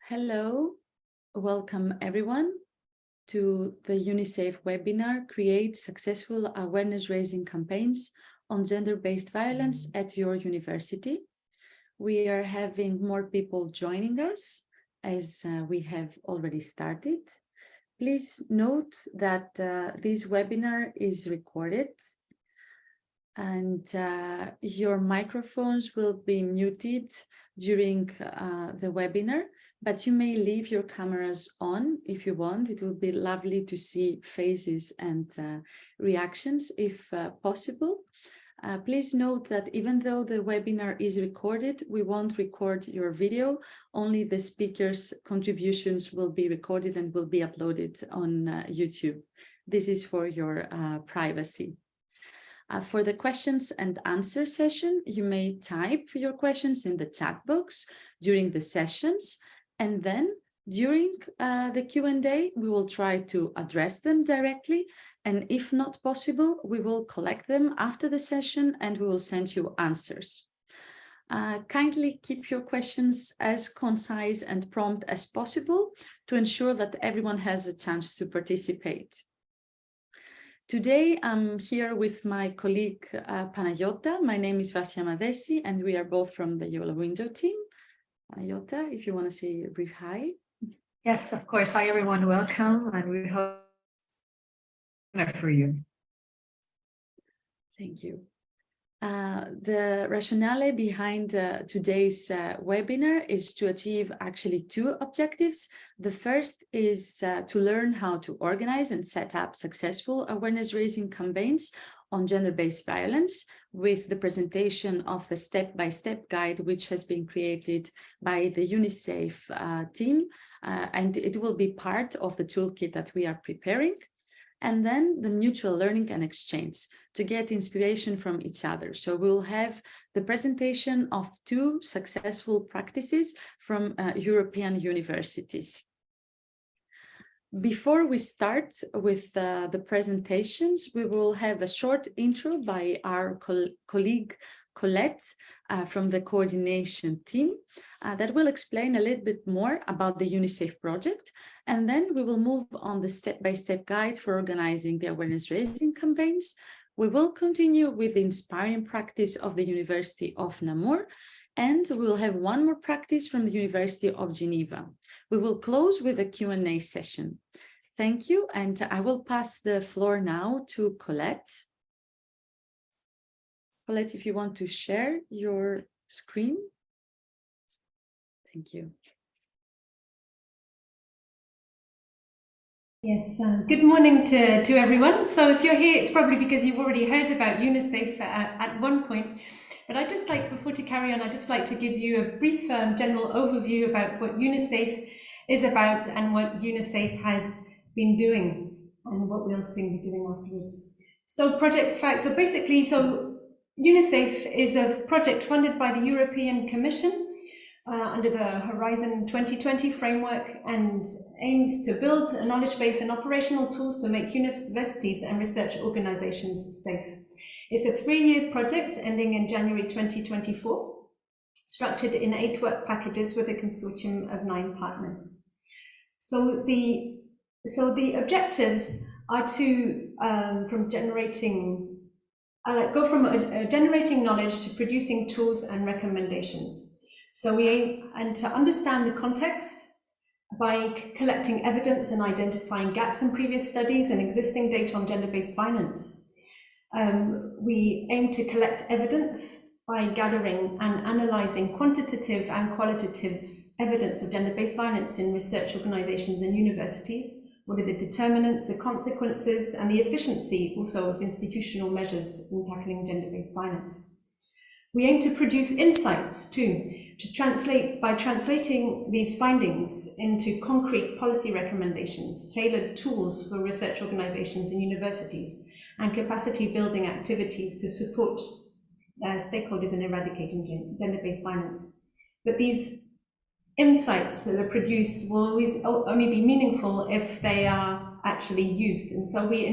Hello, welcome everyone to the UniSAFE webinar, Create Successful Awareness-Raising Campaigns on Gender-Based Violence at Your University. We are having more people joining us as we have already started. Please note that this webinar is recorded and your microphones will be muted during the webinar, but you may leave your cameras on if you want. It would be lovely to see faces and reactions if possible. Please note that even though the webinar is recorded, we won't record your video. Only the speakers' contributions will be recorded and will be uploaded on YouTube. This is for your privacy. For the questions and answer session, you may type your questions in the chat box during the sessions, and then during the Q&A, we will try to address them directly, and if not possible, we will collect them after the session and we will send you answers. Kindly keep your questions as concise and prompt as possible to ensure that everyone has a chance to participate. Today, I'm here with my colleague, Panayota. My name is Vasia Madesi, and we are both from the Yola Window team. Panayota, if you want to say a brief hi. Yes, of course. Hi, everyone. Welcome, and we hope for you. Thank you. The rationale behind today's webinar is to achieve actually two objectives. The first is to learn how to organize and set up successful awareness-raising campaigns on gender-based violence with the presentation of a step-by-step guide which has been created by the UniSAFE team, and it will be part of the toolkit that we are preparing. And then the mutual learning and exchange to get inspiration from each other. So we'll have the presentation of two successful practices from European universities. Before we start with the presentations, we will have a short intro by our colleague Colette from the coordination team that will explain a little bit more about the UniSAFE project, and then we will move on the step-by-step guide for organizing the awareness-raising campaigns. We will continue with the inspiring practice of the University of Namur, and we will have one more practice from the University of Geneva. We will close with a Q&A session. Thank you, and I will pass the floor now to Colette. Colette, if you want to share your screen. Thank you. Yes, good morning to everyone. So if you're here, it's probably because you've already heard about UniSAFE at one point. But I'd just like, before to carry on, I'd just like to give you a brief general overview about what UniSAFE is about and what UniSAFE has been doing and what we'll soon be doing afterwards. So UniSAFE is a project funded by the European Commission under the Horizon 2020 framework and aims to build a knowledge base and operational tools to make universities and research organizations safe. It's a 3-year project ending in January 2024, structured in 8 work packages with a consortium of 9 partners. So the objectives are to go from generating knowledge to producing tools and recommendations. So we aim to understand the context by collecting evidence and identifying gaps in previous studies and existing data on gender-based violence. We aim to collect evidence by gathering and analyzing quantitative and qualitative evidence of gender-based violence in research organizations and universities. What are the determinants, the consequences, and the efficiency also of institutional measures in tackling gender-based violence. We aim to produce insights too, by translating these findings into concrete policy recommendations, tailored tools for research organizations and universities, and capacity building activities to support stakeholders in eradicating gender-based violence. But these insights that are produced will always only be meaningful if they are actually used, and so we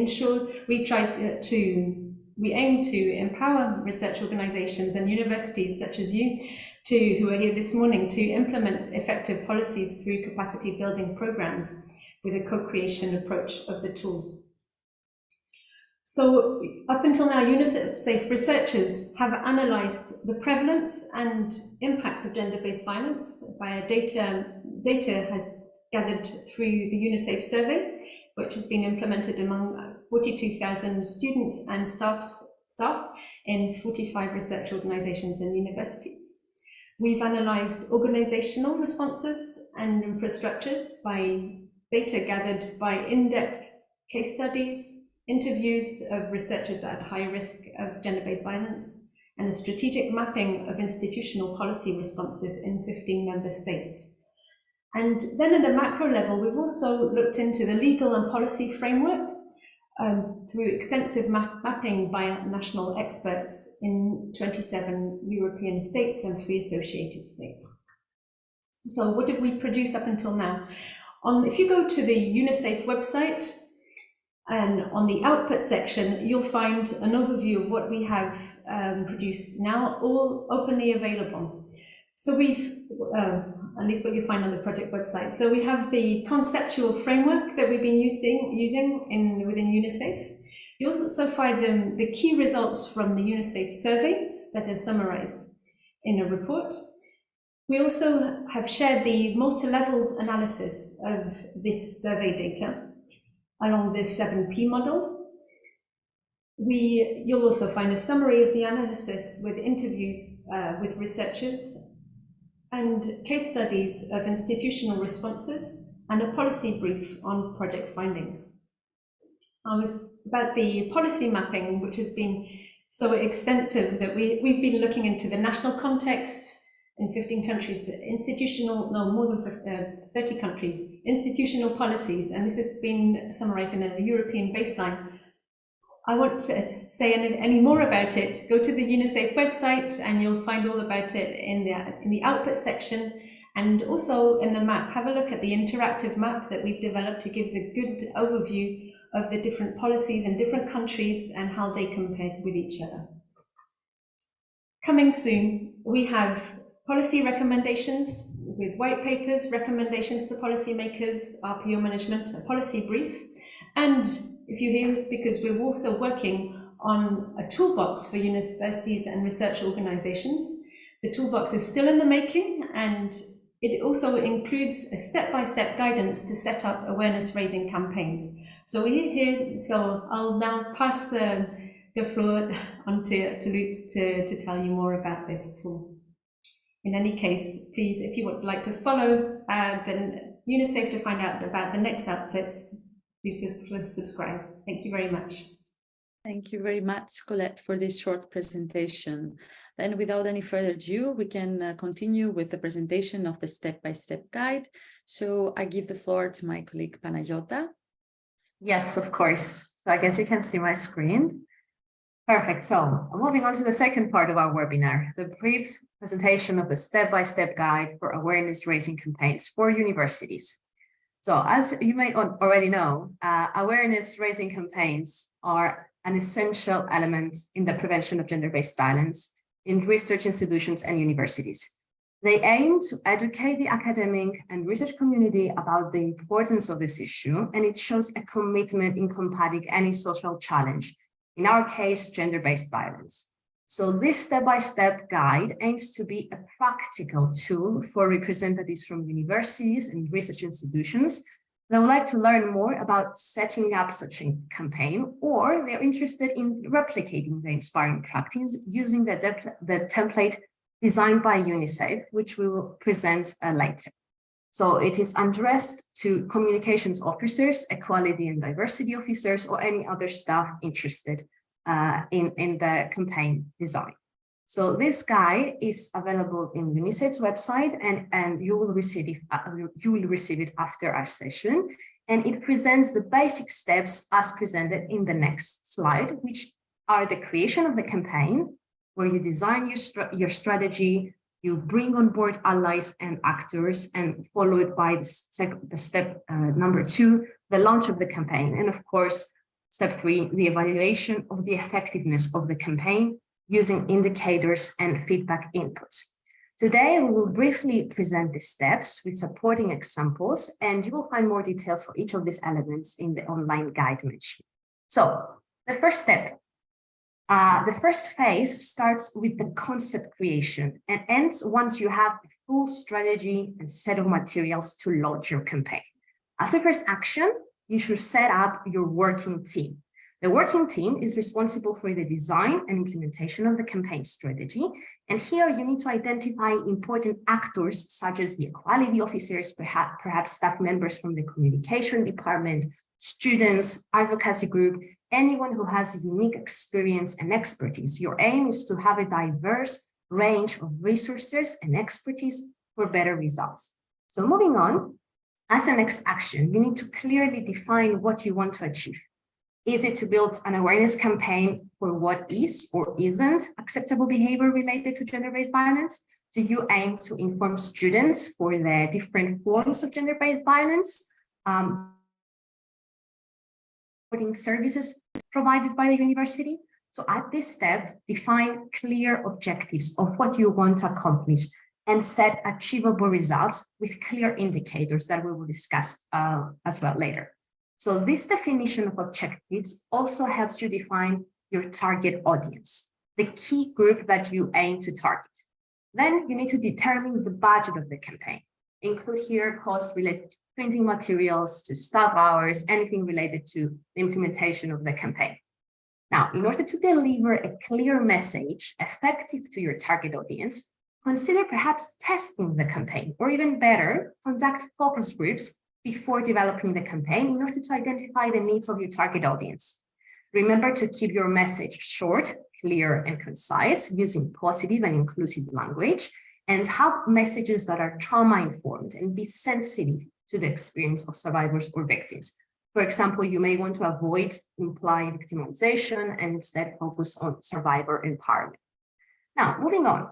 we aim to empower research organizations and universities such as you, who are here this morning, to implement effective policies through capacity building programs with a co-creation approach of the tools. So up until now, UniSAFE researchers have analysed the prevalence and impacts of gender-based violence via data has gathered through the UniSAFE survey, which has been implemented among 42,000 students and staff in 45 research organisations and universities. We've analysed organisational responses and infrastructures by data gathered by in-depth case studies, interviews of researchers at high risk of gender-based violence, and a strategic mapping of institutional policy responses in 15 member states. And then at a macro level, we've also looked into the legal and policy framework through extensive mapping by national experts in 27 European states and 3 associated states. So what did we produce up until now? If you go to the UniSAFE website, and on the output section, you'll find an overview of what we have produced now, all openly available. So we've, at least what you find on the project website. So we have the conceptual framework that we've been using within UniSAFE. You also find the key results from the UniSAFE surveys that are summarized in a report. We also have shared the multi-level analysis of this survey data along this 7P model. You'll also find a summary of the analysis with interviews with researchers and case studies of institutional responses and a policy brief on project findings. About the policy mapping, which has been so extensive that we've been looking into the national context in 15 countries, more than 30 countries, institutional policies, and this has been summarized in a European baseline. I want to say any more about it, go to the UniSAFE website and you'll find all about it in the output section, and also in the map. Have a look at the interactive map that we've developed. It gives a good overview of the different policies in different countries and how they compare with each other. Coming soon, we have policy recommendations with white papers, recommendations to policymakers, RPO management, a policy brief. And if you hear this, because we're also working on a toolbox for universities and research organizations. The toolbox is still in the making, and it also includes a step-by-step guidance to set up awareness-raising campaigns. So we're here, so I'll now pass the floor on to Luke to tell you more about this tool. In any case, please, if you would like to follow then UniSAFE to find out about the next outputs, please subscribe. Thank you very much. Thank you very much, Colette, for this short presentation. Then without any further ado, we can continue with the presentation of the step-by-step guide. So I give the floor to my colleague Panayota. Yes, of course. So I guess you can see my screen. Perfect. So moving on to the second part of our webinar, the brief presentation of the step-by-step guide for awareness-raising campaigns for universities. So as you may already know, awareness-raising campaigns are an essential element in the prevention of gender-based violence in research institutions and universities. They aim to educate the academic and research community about the importance of this issue, and it shows a commitment in combating any social challenge, in our case, gender-based violence. So this step-by-step guide aims to be a practical tool for representatives from universities and research institutions that would like to learn more about setting up such a campaign, or they're interested in replicating the inspiring practice using the template designed by UniSAFE, which we will present later. So it is addressed to communications officers, equality and diversity officers, or any other staff interested in the campaign design. So this guide is available in UniSAFE's website, and you will receive it after our session. And it presents the basic steps as presented in the next slide, which are the creation of the campaign, where you design your strategy, you bring on board allies and actors, and followed by the step number 2, the launch of the campaign. And of course, Step 3, the evaluation of the effectiveness of the campaign using indicators and feedback inputs. Today, we will briefly present the steps with supporting examples, and you will find more details for each of these elements in the online guide mentioned. So the first step, the first phase starts with the concept creation and ends once you have a full strategy and set of materials to launch your campaign. As a first action, you should set up your working team. The working team is responsible for the design and implementation of the campaign strategy. And here you need to identify important actors such as the equality officers, perhaps staff members from the communication department, students, advocacy group, anyone who has unique experience and expertise. Your aim is to have a diverse range of resources and expertise for better results. So moving on, as a next action, you need to clearly define what you want to achieve. Is it to build an awareness campaign for what is or isn't acceptable behavior related to gender-based violence? Do you aim to inform students for the different forms of gender-based violence? Services provided by the university? So at this step, define clear objectives of what you want to accomplish and set achievable results with clear indicators that we will discuss as well later. So this definition of objectives also helps you define your target audience, the key group that you aim to target. Then you need to determine the budget of the campaign. Include here costs related to printing materials, to staff hours, anything related to the implementation of the campaign. Now, in order to deliver a clear message effective to your target audience, consider perhaps testing the campaign, or even better, conduct focus groups before developing the campaign in order to identify the needs of your target audience. Remember to keep your message short, clear, and concise, using positive and inclusive language, and have messages that are trauma-informed and be sensitive to the experience of survivors or victims. For example, you may want to avoid implied victimization and instead focus on survivor empowerment. Now, moving on,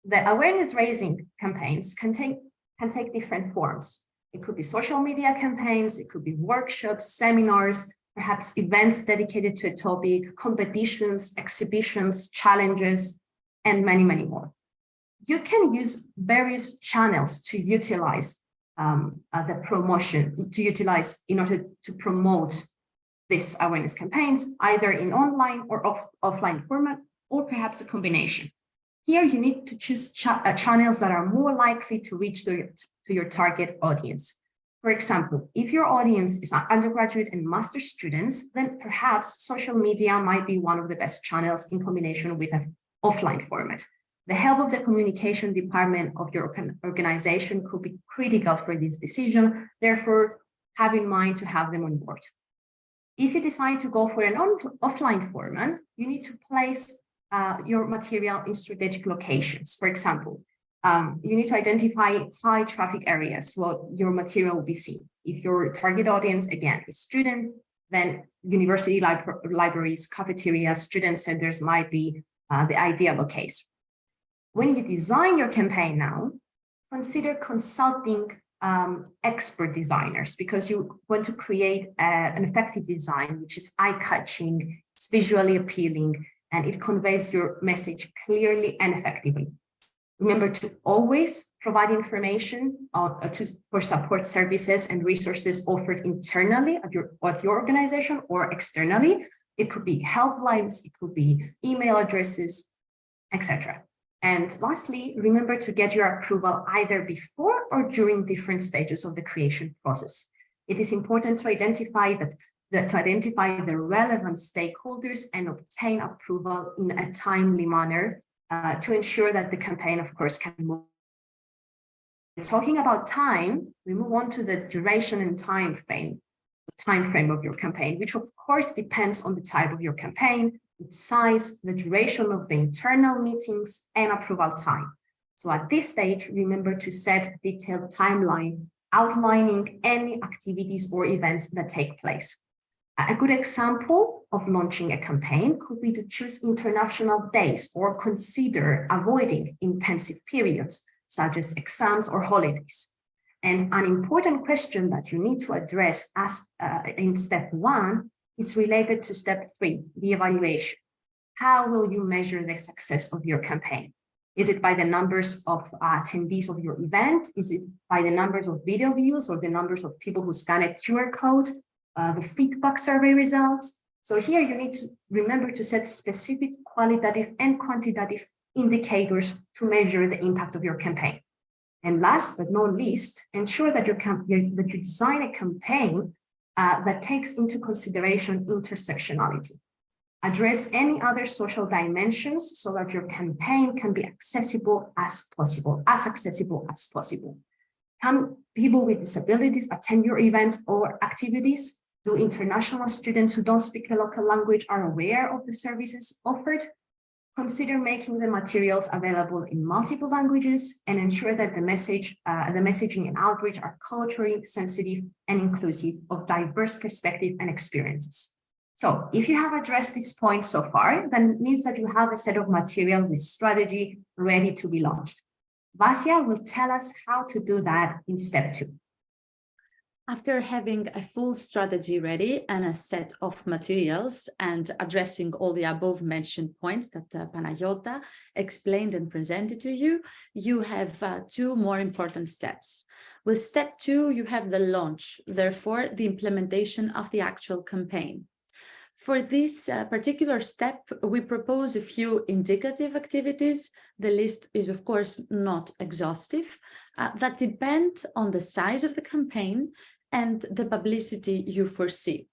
the awareness-raising campaigns can take different forms. It could be social media campaigns, it could be workshops, seminars, perhaps events dedicated to a topic, competitions, exhibitions, challenges, and many, many more. You can use various channels to utilize the promotion, in order to promote these awareness campaigns, either in online or offline format, or perhaps a combination. Here, you need to choose channels that are more likely to reach to your target audience. For example, if your audience is undergraduate and master's students, then perhaps social media might be one of the best channels in combination with an offline format. The help of the communication department of your organization could be critical for this decision. Therefore, have in mind to have them on board. If you decide to go for an offline format, you need to place your material in strategic locations. For example, you need to identify high traffic areas where your material will be seen. If your target audience, again, is students, then university libraries, cafeterias, student centers might be the ideal location. When you design your campaign now, consider consulting expert designers, because you want to create an effective design, which is eye-catching, it's visually appealing, and it conveys your message clearly and effectively. Remember to always provide information for support services and resources offered internally at your organization or externally. It could be helplines, it could be email addresses, etc. And lastly, remember to get your approval either before or during different stages of the creation process. It is important to identify the relevant stakeholders and obtain approval in a timely manner to ensure that the campaign, of course, can move. Talking about time, we move on to the duration and time frame of your campaign, which of course depends on the type of your campaign, its size, the duration of the internal meetings, and approval time. So at this stage, remember to set a detailed timeline outlining any activities or events that take place. A good example of launching a campaign could be to choose international days or consider avoiding intensive periods, such as exams or holidays. And an important question that you need to address in step 1 is related to step 3, the evaluation. How will you measure the success of your campaign? Is it by the numbers of attendees of your event? Is it by the numbers of video views or the numbers of people who scan a QR code, the feedback survey results? So here you need to remember to set specific qualitative and quantitative indicators to measure the impact of your campaign. And last but not least, ensure that you design a campaign that takes into consideration intersectionality. Address any other social dimensions so that your campaign can be accessible as possible, as accessible as possible. Can people with disabilities attend your events or activities? Do international students who don't speak a local language are aware of the services offered? Consider making the materials available in multiple languages and ensure that the messaging and outreach are culturally sensitive and inclusive of diverse perspectives and experiences. So if you have addressed this point so far, then it means that you have a set of material with strategy ready to be launched. Vasya will tell us how to do that in step 2. After having a full strategy ready and a set of materials and addressing all the above mentioned points that Panayota explained and presented to you, you have 2 more important steps. With step 2, you have the launch, therefore the implementation of the actual campaign. For this particular step, we propose a few indicative activities. The list is, of course, not exhaustive, that depend on the size of the campaign and the publicity you foresee.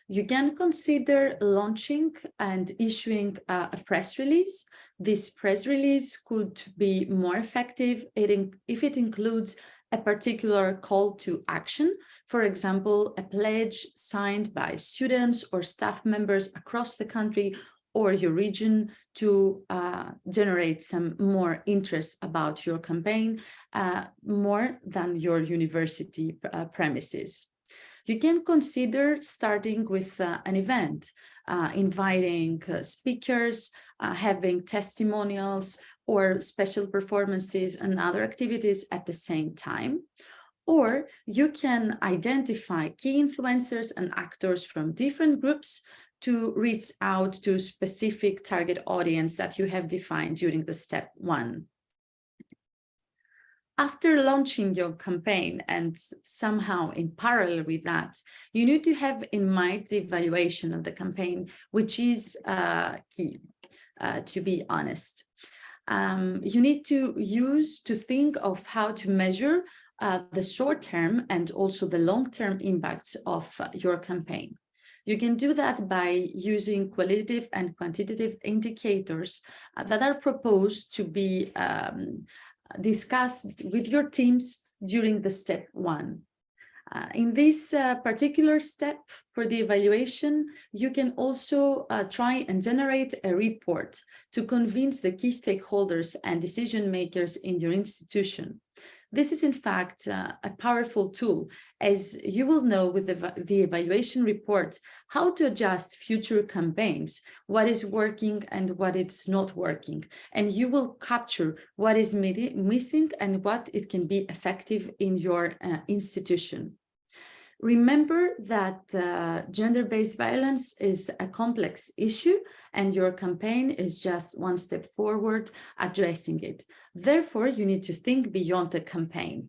You can consider launching and issuing a press release. This press release could be more effective if it includes a particular call to action, for example, a pledge signed by students or staff members across the country or your region to generate some more interest about your campaign, more than your university premises. You can consider starting with an event, inviting speakers, having testimonials or special performances and other activities at the same time. Or you can identify key influencers and actors from different groups to reach out to specific target audience that you have defined during the step 1. After launching your campaign and somehow in parallel with that, you need to have in mind the evaluation of the campaign, which is key, to be honest. You need to think of how to measure the short-term and also the long-term impacts of your campaign. You can do that by using qualitative and quantitative indicators that are proposed to be discussed with your teams during the step 1. In this particular step for the evaluation, you can also try and generate a report to convince the key stakeholders and decision makers in your institution. This is in fact a powerful tool, as you will know with the evaluation report how to adjust future campaigns, what is working and what is not working, and you will capture what is missing and what it can be effective in your institution. Remember that gender-based violence is a complex issue and your campaign is just one step forward addressing it. Therefore, you need to think beyond the campaign.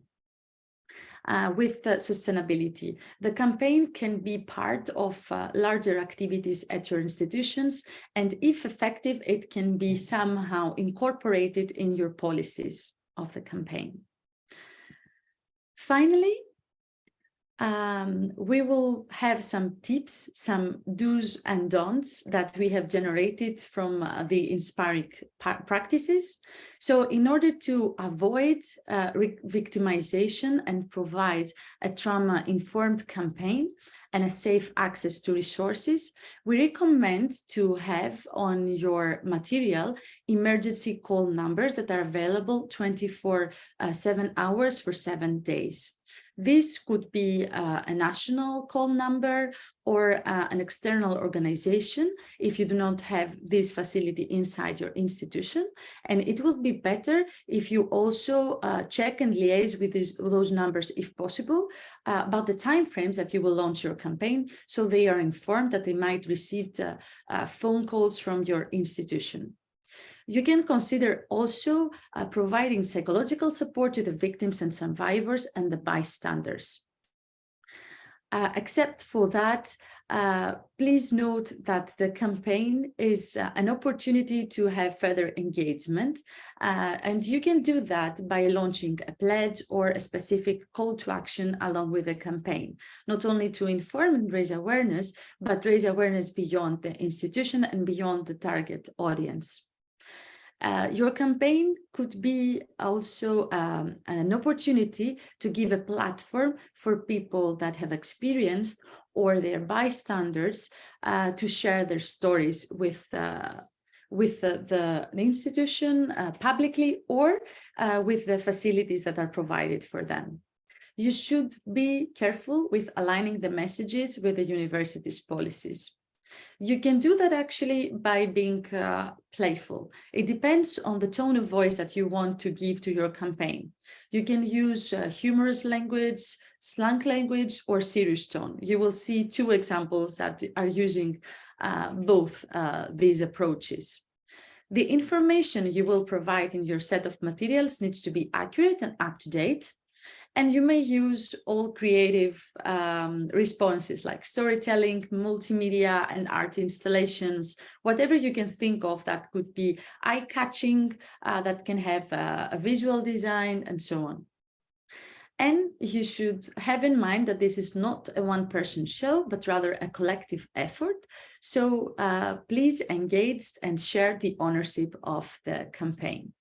With sustainability, the campaign can be part of larger activities at your institutions, and if effective, it can be somehow incorporated in your policies of the campaign. Finally, we will have some tips, some do's and don'ts that we have generated from the inspiring practices. So in order to avoid victimization and provide a trauma-informed campaign and a safe access to resources, we recommend to have on your material emergency call numbers that are available 24/7 hours for 7 days. This could be a national call number or an external organization if you do not have this facility inside your institution. And it will be better if you also check and liaise with those numbers, if possible, about the timeframes that you will launch your campaign, so they are informed that they might receive phone calls from your institution. You can consider also providing psychological support to the victims and survivors and the bystanders. Except for that, please note that the campaign is an opportunity to have further engagement, and you can do that by launching a pledge or a specific call to action along with the campaign, not only to inform and raise awareness, but raise awareness beyond the institution and beyond the target audience. Your campaign could be also an opportunity to give a platform for people that have experienced or their bystanders to share their stories with the institution publicly or with the facilities that are provided for them. You should be careful with aligning the messages with the university's policies. You can do that actually by being playful. It depends on the tone of voice that you want to give to your campaign. You can use humorous language, slang language, or serious tone. You will see two examples that are using both these approaches. The information you will provide in your set of materials needs to be accurate and up to date. And you may use all creative responses like storytelling, multimedia, and art installations, whatever you can think of that could be eye-catching, that can have a visual design, and so on. And you should have in mind that this is not a one-person show, but rather a collective effort. So please engage and share the ownership of the campaign.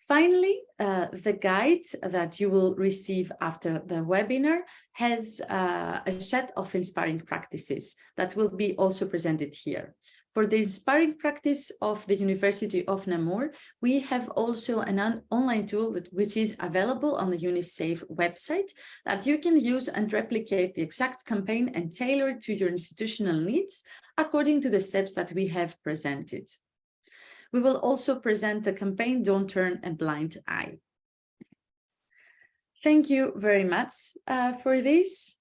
Finally, the guide that you will receive after the webinar has a set of inspiring practices that will be also presented here. For the inspiring practice of the University of Namur, we have also an online tool which is available on the UniSAFE website that you can use and replicate the exact campaign and tailor it to your institutional needs according to the steps that we have presented. We will also present the campaign Don't Turn a Blind Eye. Thank you very much for this.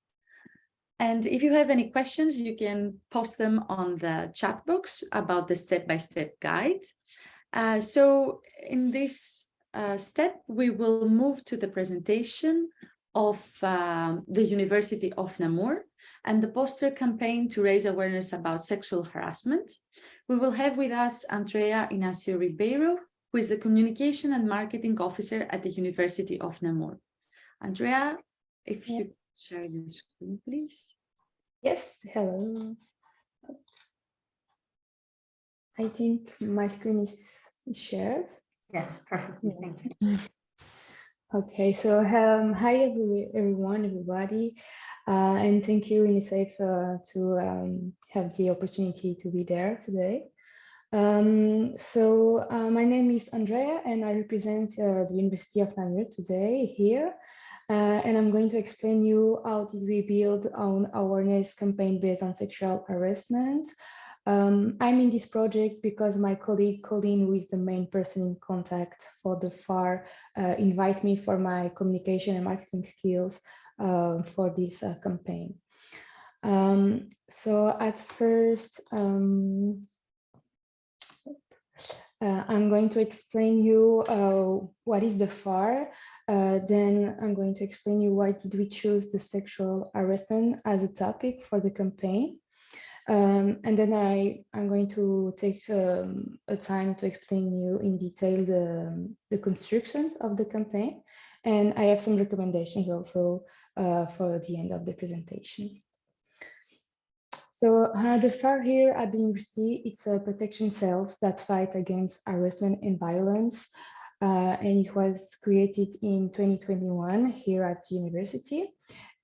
And if you have any questions, you can post them on the chat box about the step-by-step guide. So in this step, we will move to the presentation of the University of Namur and the poster campaign to raise awareness about sexual harassment. We will have with us Andrea Inacio Ribeiro, who is the Communication and Marketing Officer at the University of Namur. Andrea, if you share your screen, please. Yes, hello. I think my screen is shared. Yes, perfectly, thank you. Okay, so hi everybody, and thank you UniSAFE to have the opportunity to be there today. My name is Andrea and I represent the University of Namur today here, and I'm going to explain you how did we build an awareness campaign based on sexual harassment. I'm in this project because my colleague Colleen, who is the main person in contact for the FAR, invite me for my communication and marketing skills for this campaign. So at first, I'm going to explain you what is the FAR. Then I'm going to explain you why did we choose the sexual harassment as a topic for the campaign. And then I'm going to take a time to explain you in detail the constructions of the campaign. And I have some recommendations also for the end of the presentation. So the FAR here at the university, it's a protection cells that fight against harassment and violence. And it was created in 2021 here at the university.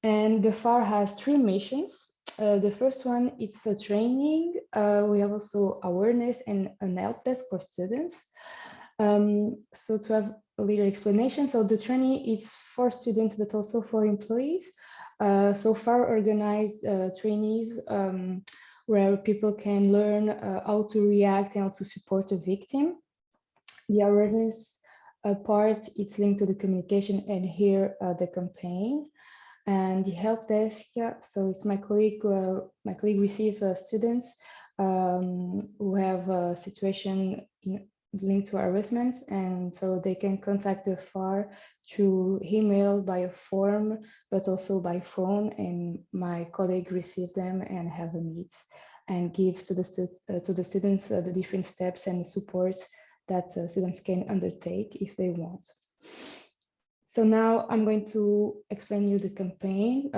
And the FAR has three missions. The first one, it's a training. We have also awareness and an help desk for students. So to have a little explanation, so the training is for students, but also for employees. So far organized trainees where people can learn how to react and how to support a victim. The awareness part, it's linked to the communication, and here the campaign. And the help desk, so it's my colleague receive students who have a situation linked to harassments, and so they can contact the FAR through email, by a form, but also by phone, and my colleague receive them and have a meet and give to the students the different steps and support that students can undertake if they want. So now I'm going to explain you the campaign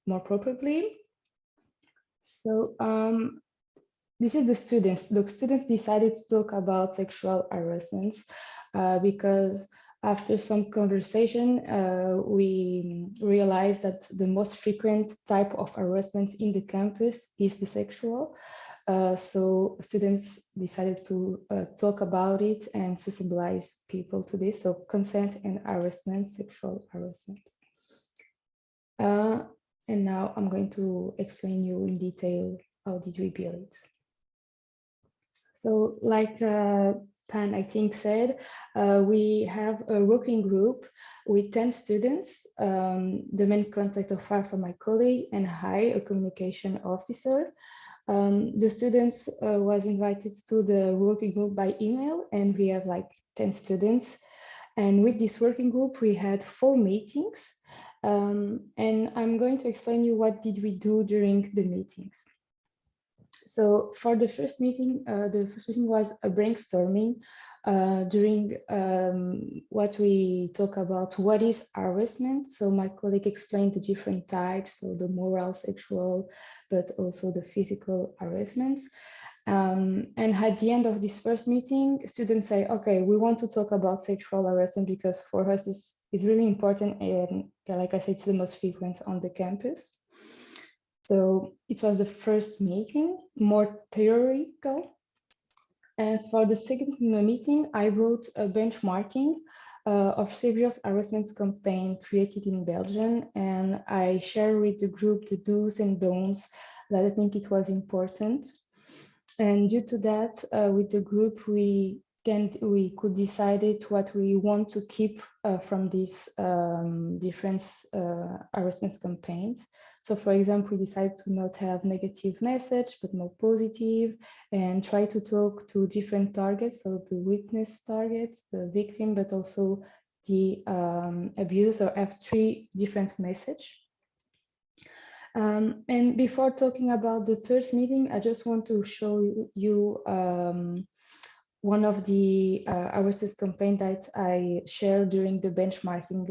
more properly. So this is the students. The students decided to talk about sexual harassments because after some conversation, we realized that the most frequent type of harassment in the campus is the sexual. So students decided to talk about it and sensibilize people to this. So consent and harassment, sexual harassment. And now I'm going to explain you in detail how did we build it. So like Pan, I think, said, we have a working group with 10 students. The main contact of FAR, my colleague, and I, a communication officer. The students was invited to the working group by email, and we have like 10 students. And with this working group, we had 4 meetings. And I'm going to explain you what did we do during the meetings. So for the first meeting was a brainstorming during what we talk about, what is harassment. So my colleague explained the different types, so the moral, sexual, but also the physical harassments. And at the end of this first meeting, students say, okay, we want to talk about sexual harassment because for us this is really important, and like I said, it's the most frequent on the campus. So it was the first meeting, more theoretical. And for the second meeting, I wrote a benchmarking of serious harassment campaign created in Belgium. And I share with the group the do's and don'ts that I think it was important. And due to that, with the group, we could decide what we want to keep from these different harassment campaigns. So for example, we decided to not have negative message, but more positive, and try to talk to different targets. So the witness targets, the victim, but also the abuser, have 3 different messages. And before talking about the third meeting, I just want to show you one of the harassment campaign that I shared during the benchmarking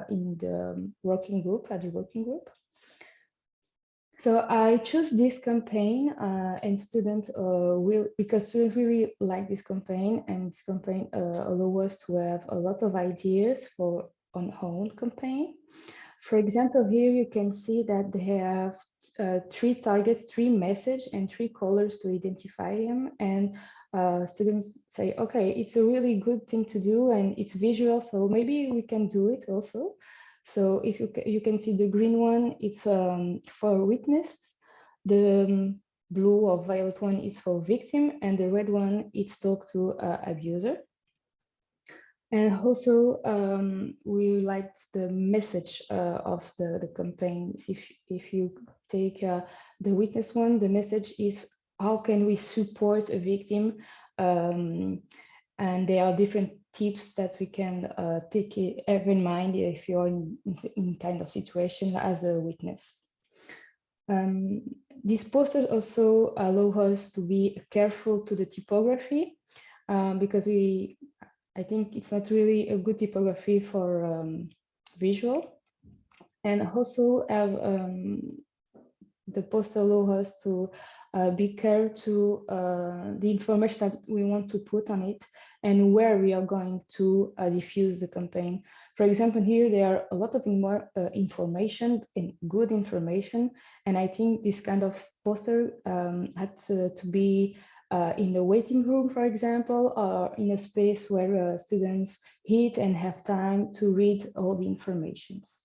in the working group, at the working group. So I chose this campaign and students because students really like this campaign, and this campaign allow us to have a lot of ideas for on own campaign. For example, here you can see that they have 3 targets, 3 messages, and 3 colors to identify them. And students say, okay, it's a really good thing to do, and it's visual, so maybe we can do it also. So if you can see the green one, it's for witness. The blue or violet one is for victim, and the red one is talk to abuser. And also, we liked the message of the campaigns. If you take the witness one, the message is, how can we support a victim? And there are different tips that we can have in mind if you're in kind of situation as a witness. This poster also allow us to be careful to the typography because I think it's not really a good typography for visual. And also have the poster allow us to be careful to the information that we want to put on it and where we are going to diffuse the campaign. For example, here there are a lot of more information and good information, and I think this kind of poster had to be in the waiting room, for example, or in a space where students eat and have time to read all the informations.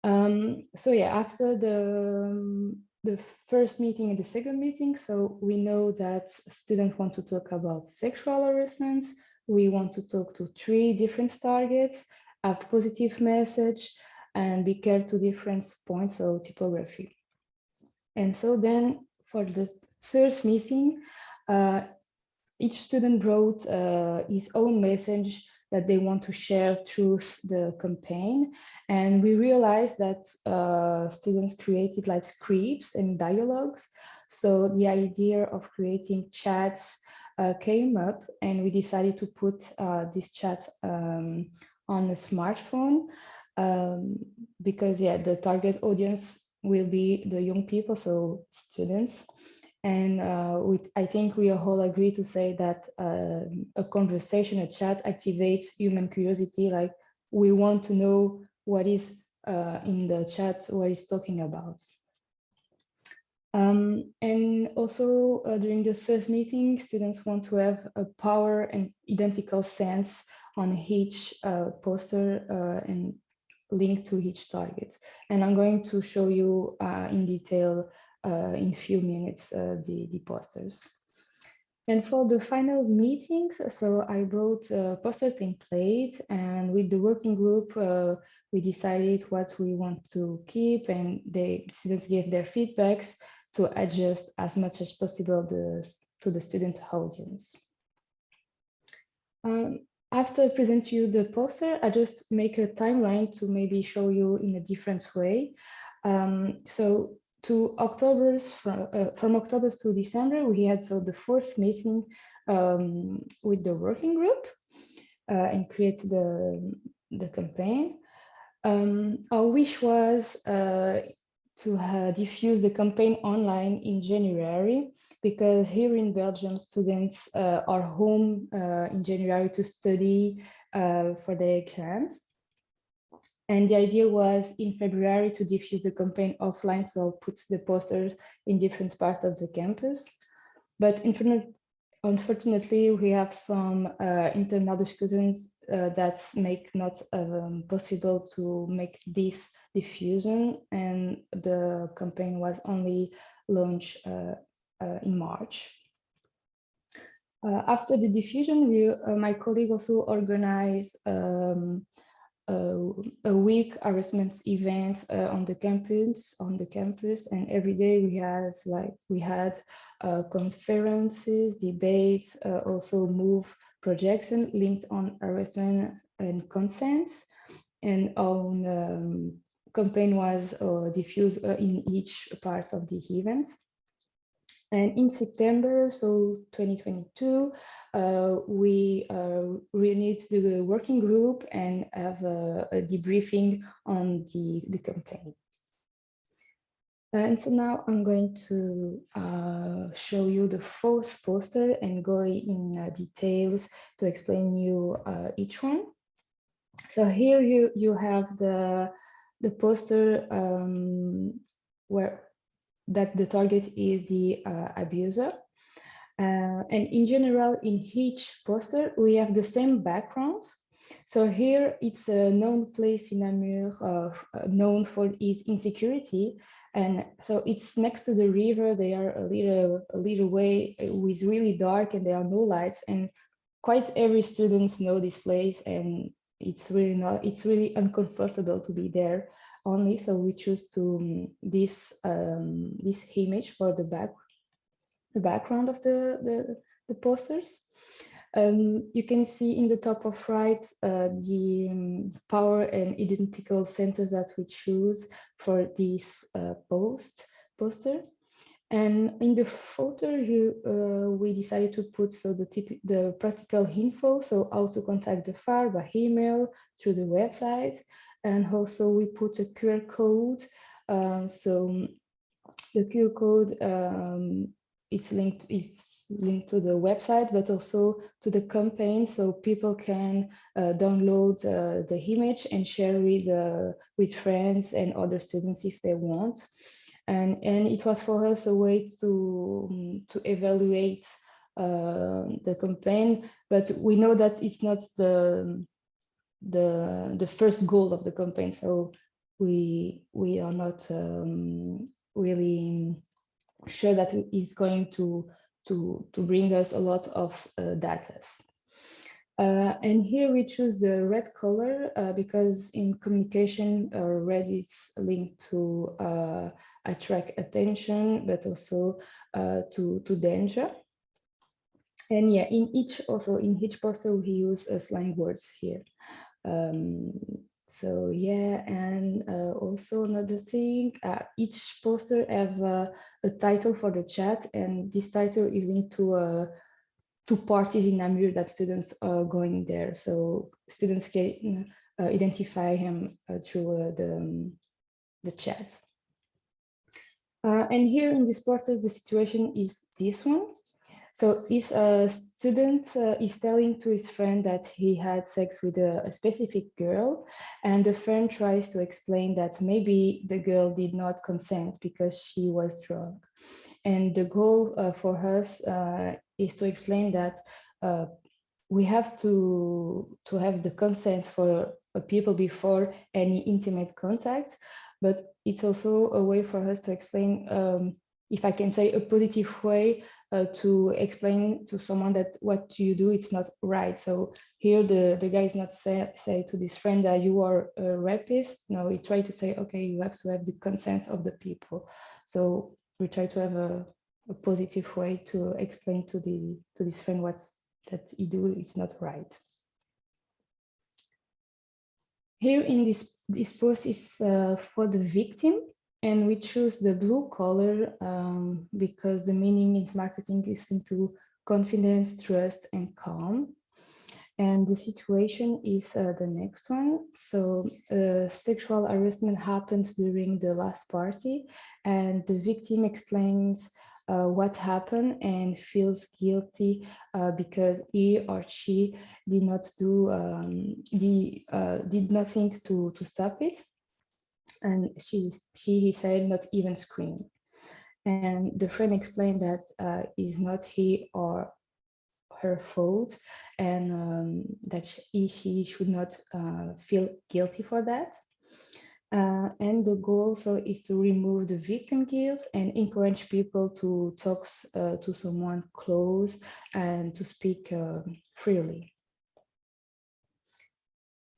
So yeah, after the first meeting and the second meeting, so we know that students want to talk about sexual harassment. We want to talk to 3 different targets, have positive message, and be care to different points of typography. And so then for the third meeting, each student wrote his own message that they want to share through the campaign. And we realized that students created like scripts and dialogues. So the idea of creating chats came up, and we decided to put this chat on a smartphone because yeah, the target audience will be the young people, so students. And I think we all agree to say that a conversation, a chat activates human curiosity. Like we want to know what is in the chat, what is talking about. And also during the third meeting, students want to have a power and identical sense on each poster and link to each target. And I'm going to show you in detail in a few minutes the posters. And for the final meetings, so I wrote a poster template, and with the working group, we decided what we want to keep, and the students gave their feedbacks to adjust as much as possible to the student audience. After I present you the poster, I just make a timeline to maybe show you in a different way. So from October to December, we had so the fourth meeting with the working group and create the campaign. Our wish was to diffuse the campaign online in January, because here in Belgium, students are home in January to study for their exams. And the idea was in February to diffuse the campaign offline, so I'll put the posters in different parts of the campus. But unfortunately, we have some internal discussions that make not possible to make this diffusion, and the campaign was only launched in March. After the diffusion, my colleague also organized a week harassment event on the campus, and every day we had conferences, debates, also move projection linked on harassment and consent, and our campaign was diffused in each part of the event. And in September, so 2022, we reunited the working group and have a debriefing on the campaign. And so now I'm going to show you the fourth poster and go in details to explain you each one. So here you have the poster where that the target is the abuser. And in general, in each poster, we have the same background. So here it's a known place in Namur, known for its insecurity. And so it's next to the river. They are a little way with really dark, and there are no lights. And quite every student know this place, and it's really uncomfortable to be there only. So we choose to this image for the background of the posters. You can see in the top of right the power and identical centers that we choose for this poster. And in the footer, we decided to put the practical info, so how to contact the FAR by email, through the website, and also we put a QR code. So the QR code it's linked to the website, but also to the campaign, so people can download the image and share with friends and other students if they want. and it was for us a way to evaluate the campaign, but we know that it's not the first goal of the campaign, so we are not really sure that it's going to bring us a lot of data. And here we choose the red color because in communication, red is linked to attract attention, but also to danger. And yeah, in each poster we use slang words here. So yeah, and also another thing, each poster have a title for the chat, and this title is linked to two parties in Namur that students are going there. So students can identify him through the chat. And here in this portal, the situation is this one. So this student is telling to his friend that he had sex with a specific girl, and the friend tries to explain that maybe the girl did not consent because she was drunk. And the goal for us is to explain that we have to have the consent for people before any intimate contact, but it's also a way for us to explain, if I can say, a positive way to explain to someone that what you do it's not right. So here the guy is not say to this friend that you are a rapist. No, we try to say, okay, you have to have the consent of the people. So we try to have a positive way to explain to this friend that you do it's not right. Here in this post is for the victim, and we choose the blue color because the meaning in marketing is into confidence, trust, and calm. And the situation is the next one. So sexual harassment happens during the last party, and the victim explains what happened and feels guilty because he or she did not do did nothing to stop it, and he said not even scream. And the friend explained that is not he or her fault, and that she should not feel guilty for that. And the goal also is to remove the victim guilt and encourage people to talk to someone close and to speak freely.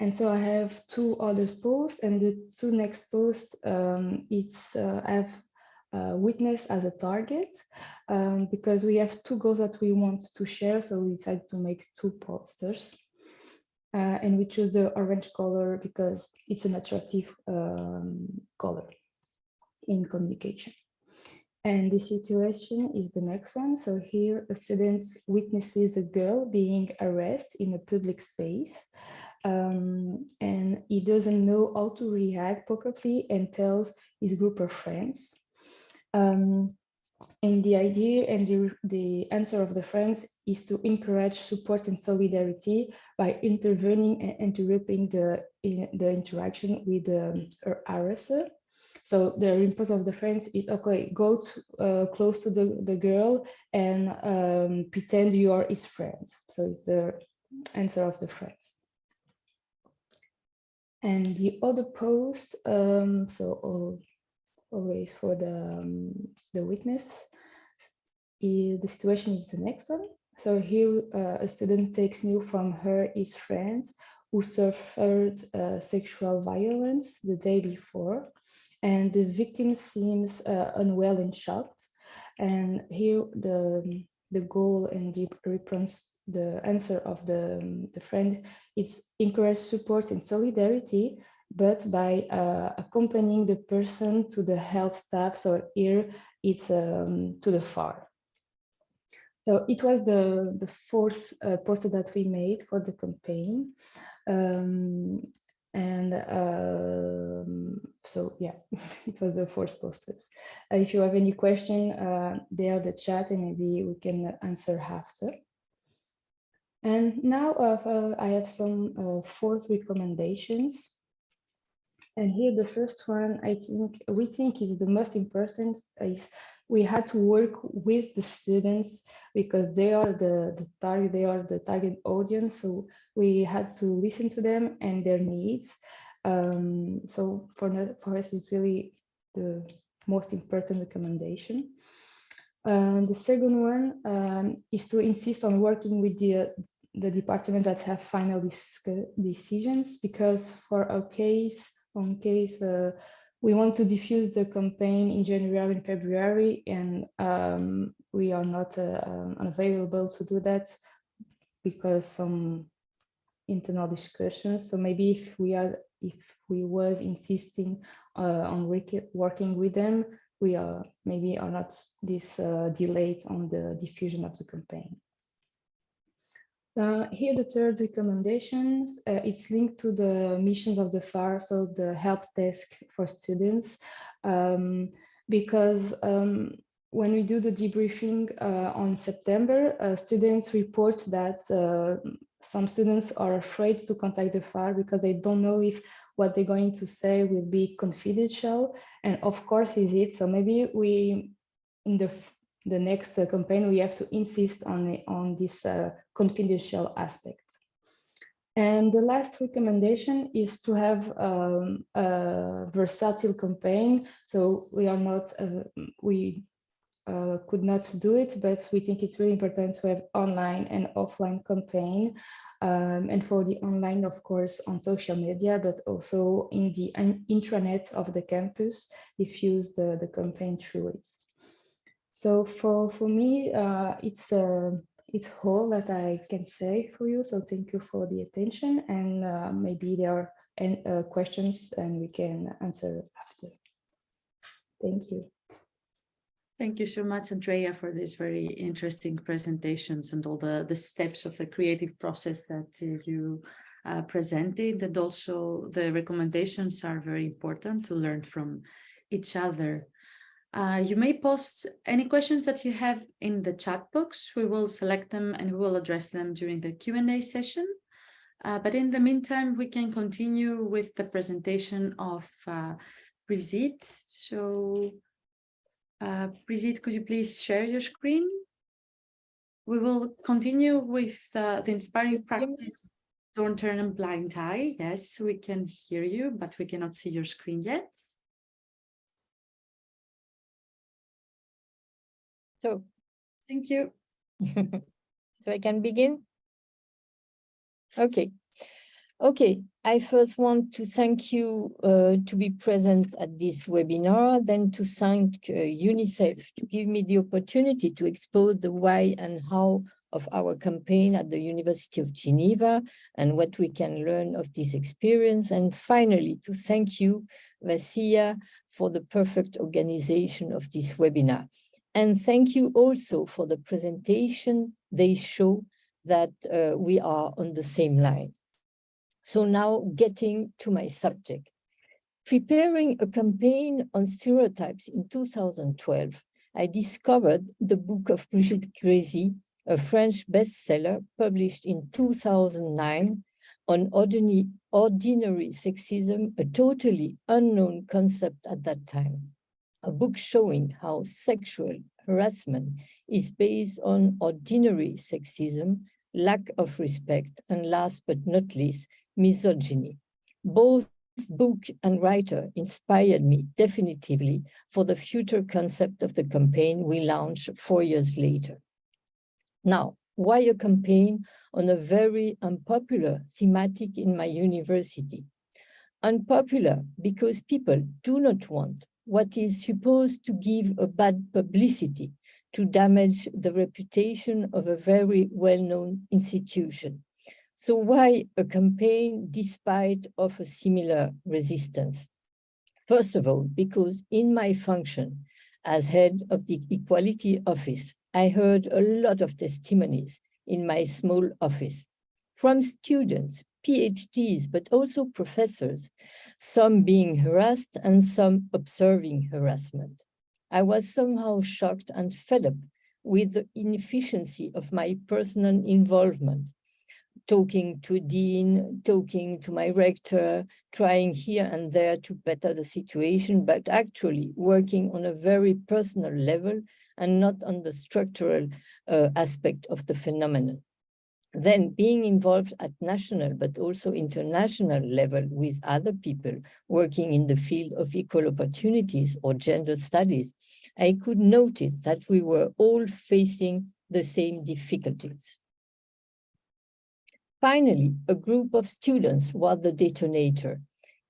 And so I have two other posts, and the two next posts I have witness as a target because we have two goals that we want to share. So we decided to make two posters. And we choose the orange color because it's an attractive color in communication. And the situation is the next one. So here a student witnesses a girl being arrested in a public space. And he doesn't know how to react properly and tells his group of friends. And the idea and the answer of the friends is to encourage support and solidarity by intervening and interrupting the interaction with the harasser. So the response of the friends is, okay, go close to the girl and pretend you are his friend. So it's the answer of the friends. And the other post, always for the witness, the situation is the next one. So here a student takes news from his friends who suffered sexual violence the day before, and the victim seems unwell and shocked. And here the goal and the response, the answer of the friend is encourage support and solidarity, but by accompanying the person to the health staff. So here it's to the far. So it was the fourth poster that we made for the campaign. So yeah, it was the fourth posters. If you have any question, they are the chat and maybe we can answer after. And now I have some fourth recommendations. And here the first one, we think is the most important, is we had to work with the students because they are the target audience. So we had to listen to them and their needs. So for us, it's really the most important recommendation. The second one is to insist on working with the department that have final decisions, because for our case, we want to diffuse the campaign in January and February, and we are not unavailable to do that because some internal discussions. So maybe if we was insisting on working with them, we are not this delayed on the diffusion of the campaign. Here the third recommendation, it's linked to the missions of the FAR, so the help desk for students, because when we do the debriefing on September, students report that some students are afraid to contact the FAR because they don't know if what they're going to say will be confidential, and of course is it. So maybe we, in the next campaign, we have to insist on this confidential aspect. And the last recommendation is to have a versatile campaign. So we are not, could not do it, but we think it's really important to have online and offline campaign. And for the online, of course, on social media, but also in the intranet of the campus, diffuse the campaign through it. So for me, it's all that I can say for you. So thank you for the attention, and maybe there are questions and we can answer after. Thank you. Thank you so much, Andrea, for these very interesting presentations and all the steps of the creative process that you presented. And also the recommendations are very important to learn from each other. You may post any questions that you have in the chat box. We will select them and we will address them during the Q&A session. But in the meantime, we can continue with the presentation of Brigitte. So Brigitte, could you please share your screen? We will continue with the inspiring practice. Don't turn a blind eye. Yes, we can hear you, but we cannot see your screen yet. So, thank you. So I can begin? Okay. Okay, I first want to thank you to be present at this webinar, then to thank UniSAFE to give me the opportunity to expose the why and how of our campaign at the University of Geneva and what we can learn of this experience. And finally, to thank you, Vasia, for the perfect organization of this webinar. And thank you also for the presentation. They show that we are on the same line. So now getting to my subject. Preparing a campaign on stereotypes in 2012, I discovered the book of Brigitte Grésy, a French bestseller published in 2009 on ordinary sexism, a totally unknown concept at that time. A book showing how sexual harassment is based on ordinary sexism, lack of respect, and last but not least, misogyny. Both book and writer inspired me definitively for the future concept of the campaign we launched 4 years later. Now, why a campaign on a very unpopular thematic in my university? Unpopular because people do not want what is supposed to give a bad publicity to damage the reputation of a very well-known institution. So why a campaign despite of a similar resistance? First of all, because in my function as head of the Equality Office, I heard a lot of testimonies in my small office from students, PhDs, but also professors, some being harassed and some observing harassment. I was somehow shocked and fed up with the inefficiency of my personal involvement talking to a dean, talking to my rector, trying here and there to better the situation, but actually working on a very personal level and not on the structural aspect of the phenomenon. Then being involved at national, but also international level with other people working in the field of equal opportunities or gender studies, I could notice that we were all facing the same difficulties. Finally, a group of students was the detonator.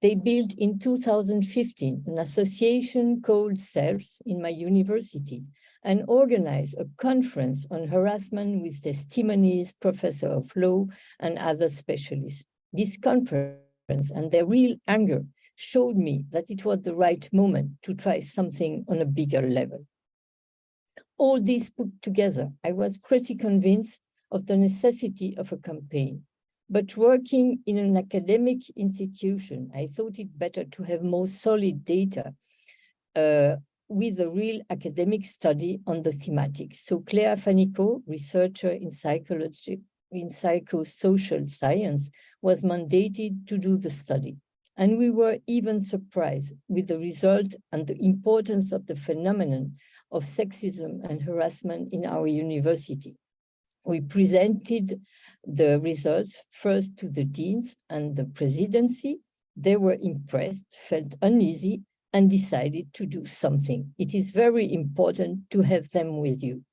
They built in 2015 an association called SELFS in my university and organized a conference on harassment with testimonies, professor of law, and other specialists. This conference and their real anger showed me that it was the right moment to try something on a bigger level. All this put together, I was pretty convinced of the necessity of a campaign. But working in an academic institution, I thought it better to have more solid data with a real academic study on the thematics. So Claire Fanico, researcher in psychology, in psychosocial science, was mandated to do the study. And we were even surprised with the result and the importance of the phenomenon of sexism and harassment in our university. We presented the results first to the deans and the presidency. They were impressed, felt uneasy, and decided to do something. It is very important to have them with you.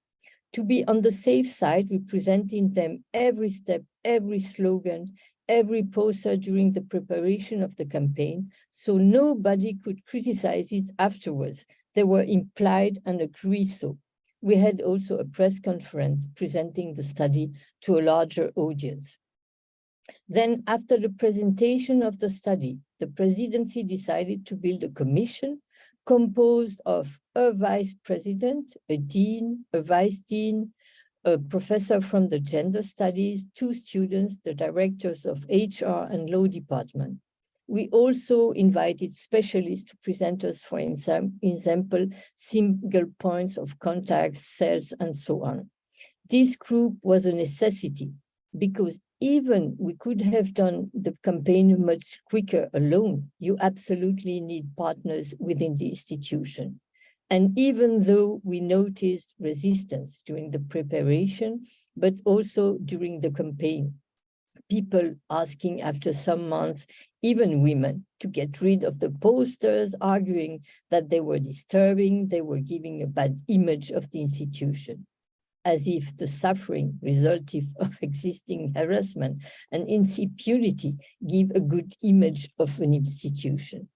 To be on the safe side, we presented them every step, every slogan, every poster during the preparation of the campaign, so nobody could criticize it afterwards. They were implied and agreed so. We had also a press conference presenting the study to a larger audience. Then after the presentation of the study, the presidency decided to build a commission composed of a vice president, a dean, a vice dean, a professor from the gender studies, 2 students, the directors of HR and law department. We also invited specialists to present us, for example, single points of contact, cells, and so on. This group was a necessity because even we could have done the campaign much quicker alone. You absolutely need partners within the institution. And even though we noticed resistance during the preparation, but also during the campaign, people asking after some months, even women, to get rid of the posters, arguing that they were disturbing, they were giving a bad image of the institution, as if the suffering resulting of existing harassment and impunity give a good image of an institution.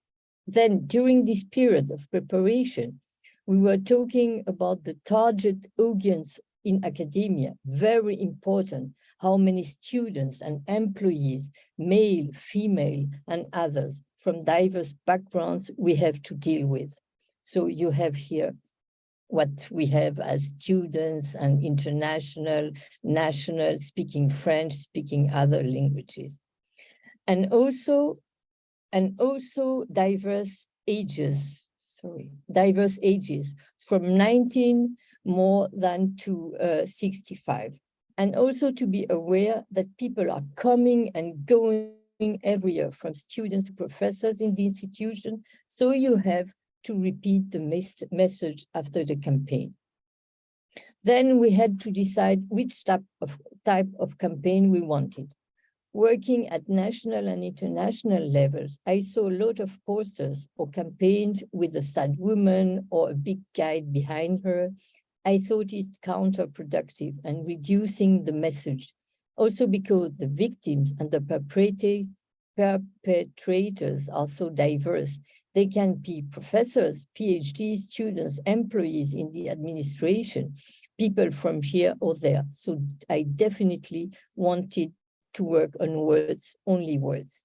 Then during this period of preparation, we were talking about the target audience in academia, very important, how many students and employees, male, female, and others from diverse backgrounds we have to deal with. So you have here what we have as students and international, national, speaking French, speaking other languages. And also diverse ages from 19 more than to 65. And also to be aware that people are coming and going every year, from students to professors in the institution. So you have to repeat the message after the campaign. Then we had to decide which type of campaign we wanted. Working at national and international levels, I saw a lot of posters or campaigns with a sad woman or a big guide behind her. I thought it counterproductive and reducing the message. Also because the victims and the perpetrators are so diverse. They can be professors, PhD students, employees in the administration, people from here or there. So I definitely wanted to work on words, only words.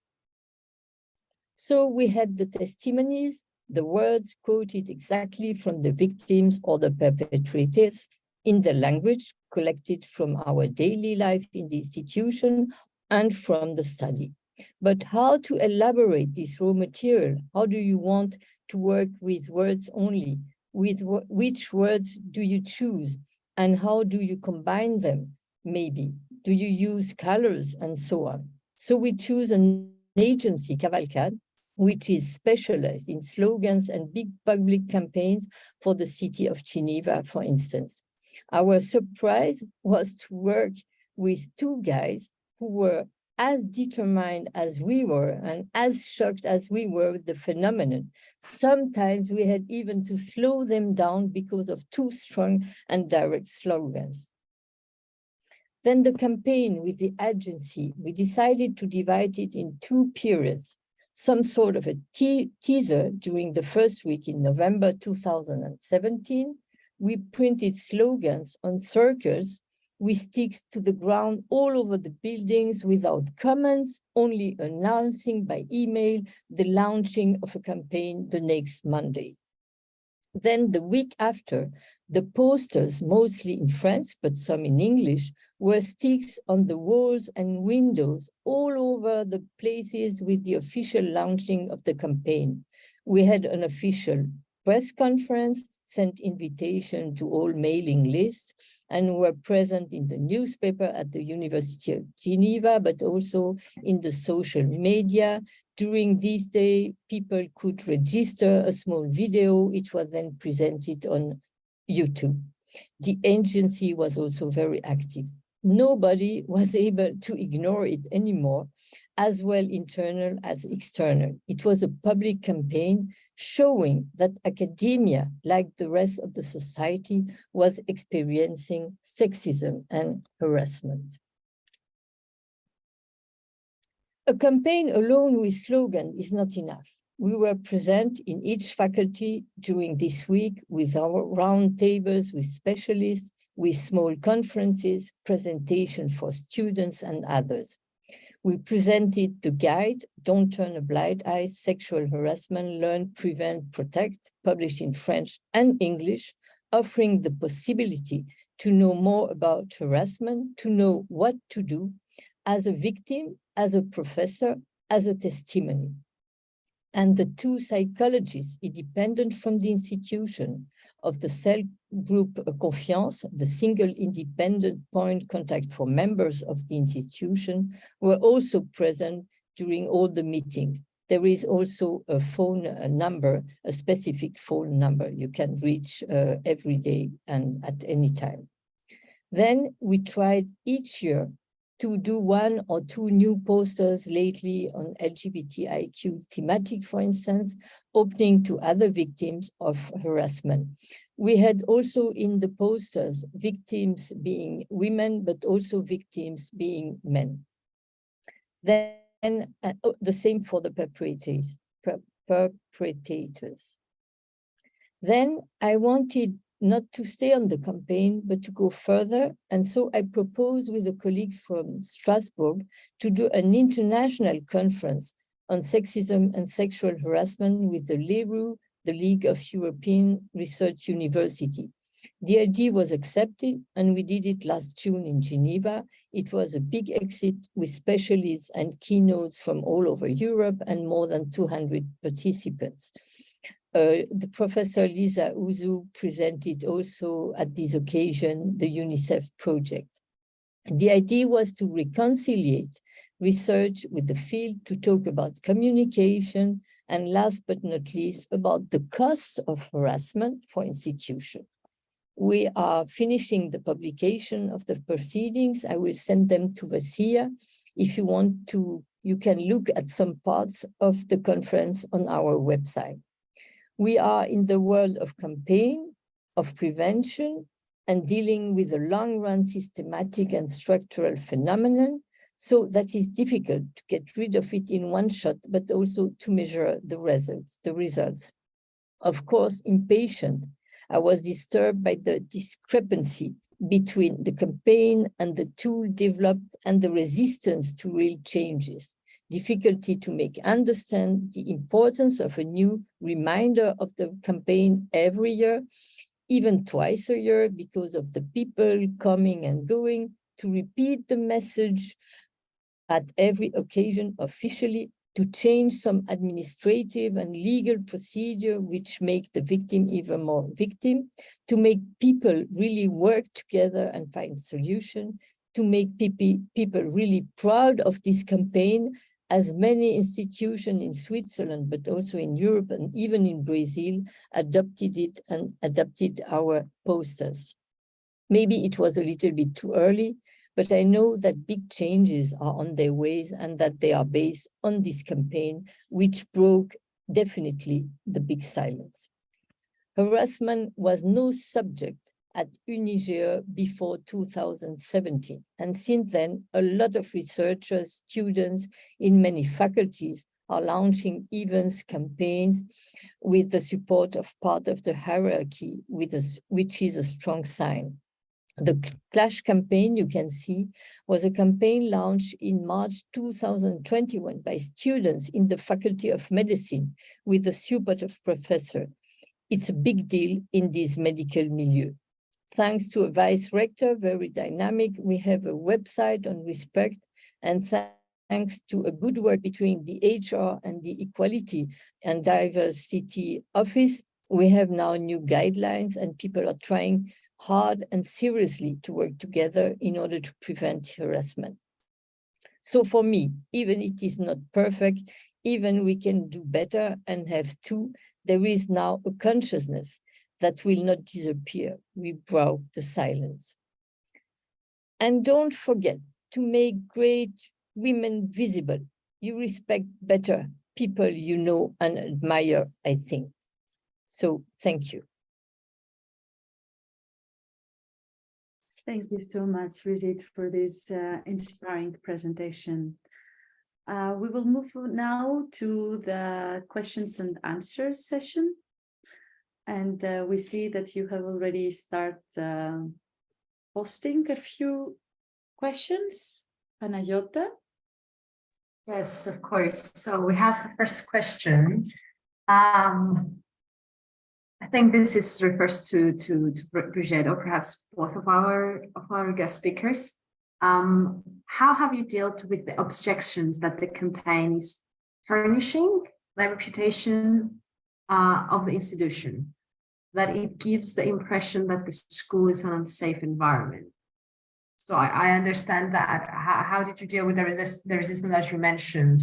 So we had the testimonies, the words quoted exactly from the victims or the perpetrators in the language collected from our daily life in the institution and from the study. But how to elaborate this raw material? How do you want to work with words only? With which words do you choose? And how do you combine them? Maybe Do you use colors and so on? So we choose an agency, Cavalcade, which is specialized in slogans and big public campaigns for the city of Geneva, for instance. Our surprise was to work with two guys who were as determined as we were and as shocked as we were with the phenomenon. Sometimes we had even to slow them down because of too strong and direct slogans. Then the campaign with the agency, we decided to divide it in two periods, some sort of a teaser during the first week in November 2017. We printed slogans on circles with sticks to the ground all over the buildings without comments, only announcing by email the launching of a campaign the next Monday. Then the week after, the posters, mostly in French, but some in English, were sticks on the walls and windows all over the places with the official launching of the campaign. We had an official press conference, sent invitation to all mailing lists, and were present in the newspaper at the University of Geneva, but also in the social media. During this day, people could register a small video. It was then presented on YouTube. The agency was also very active. Nobody was able to ignore it anymore, as well internal as external. It was a public campaign showing that academia, like the rest of the society, was experiencing sexism and harassment. A campaign alone with slogan is not enough. We were present in each faculty during this week with our round tables with specialists, with small conferences, presentation for students and others. We presented the guide, Don't Turn a Blind Eye, Sexual Harassment, Learn, Prevent, Protect, published in French and English, offering the possibility to know more about harassment, to know what to do as a victim, as a professor, as a testimony. And the two psychologists, independent from the institution, of the cell group Confiance, the single independent point contact for members of the institution, were also present during all the meetings. There is also a phone number, a specific phone number you can reach every day and at any time. Then we tried each year to do one or two new posters lately on LGBTIQ thematic, for instance, opening to other victims of harassment. We had also in the posters victims being women, but also victims being men. Then the same for the perpetrators. Then I wanted not to stay on the campaign, but to go further. And so I proposed with a colleague from Strasbourg to do an international conference on sexism and sexual harassment with the LERU, the League of European Research University. The idea was accepted, and we did it last June in Geneva. It was a big exit with specialists and keynotes from all over Europe and more than 200 participants. The Professor Lisa Uzu presented also at this occasion the UniSAFE project. The idea was to reconcile research with the field, to talk about communication, and last but not least, about the cost of harassment for institutions. We are finishing the publication of the proceedings. I will send them to Vasia. If you want to, you can look at some parts of the conference on our website. We are in the world of campaign, of prevention, and dealing with a long-run systematic and structural phenomenon, so that is difficult to get rid of it in one shot, but also to measure the results. Of course, impatient, I was disturbed by the discrepancy between the campaign and the tool developed and the resistance to real changes. Difficulty to make understand the importance of a new reminder of the campaign every year, even twice a year, because of the people coming and going, to repeat the message at every occasion officially, to change some administrative and legal procedure which make the victim even more victim, to make people really work together and find solution, to make people really proud of this campaign, as many institutions in Switzerland, but also in Europe and even in Brazil, adopted it and adopted our posters. Maybe it was a little bit too early, but I know that big changes are on their ways and that they are based on this campaign, which broke definitely the big silence. Harassment was no subject at UniSAFE before 2017. And since then, a lot of researchers, students in many faculties are launching events, campaigns with the support of part of the hierarchy, which is a strong sign. The Clash campaign, you can see, was a campaign launched in March 2021 by students in the Faculty of Medicine with the support of professors. It's a big deal in this medical milieu. Thanks to a vice rector, very dynamic, we have a website on respect, and thanks to a good work between the HR and the Equality and Diversity Office, we have now new guidelines and people are trying hard and seriously to work together in order to prevent harassment. So for me, even it is not perfect, even we can do better and have to, there is now a consciousness that will not disappear. We broke the silence. And don't forget to make great women visible. You respect better people you know and admire, I think. So thank you. Thank you so much, Brigitte, for this inspiring presentation. We will move now to the questions and answers session. And we see that you have already started posting a few questions. Panayota? Yes, of course. So we have the first question. I think this refers to Brigitte, or perhaps both of our guest speakers. How have you dealt with the objections that the campaign is tarnishing the reputation of the institution, that it gives the impression that the school is an unsafe environment? So I understand that. How did you deal with the resistance that you mentioned,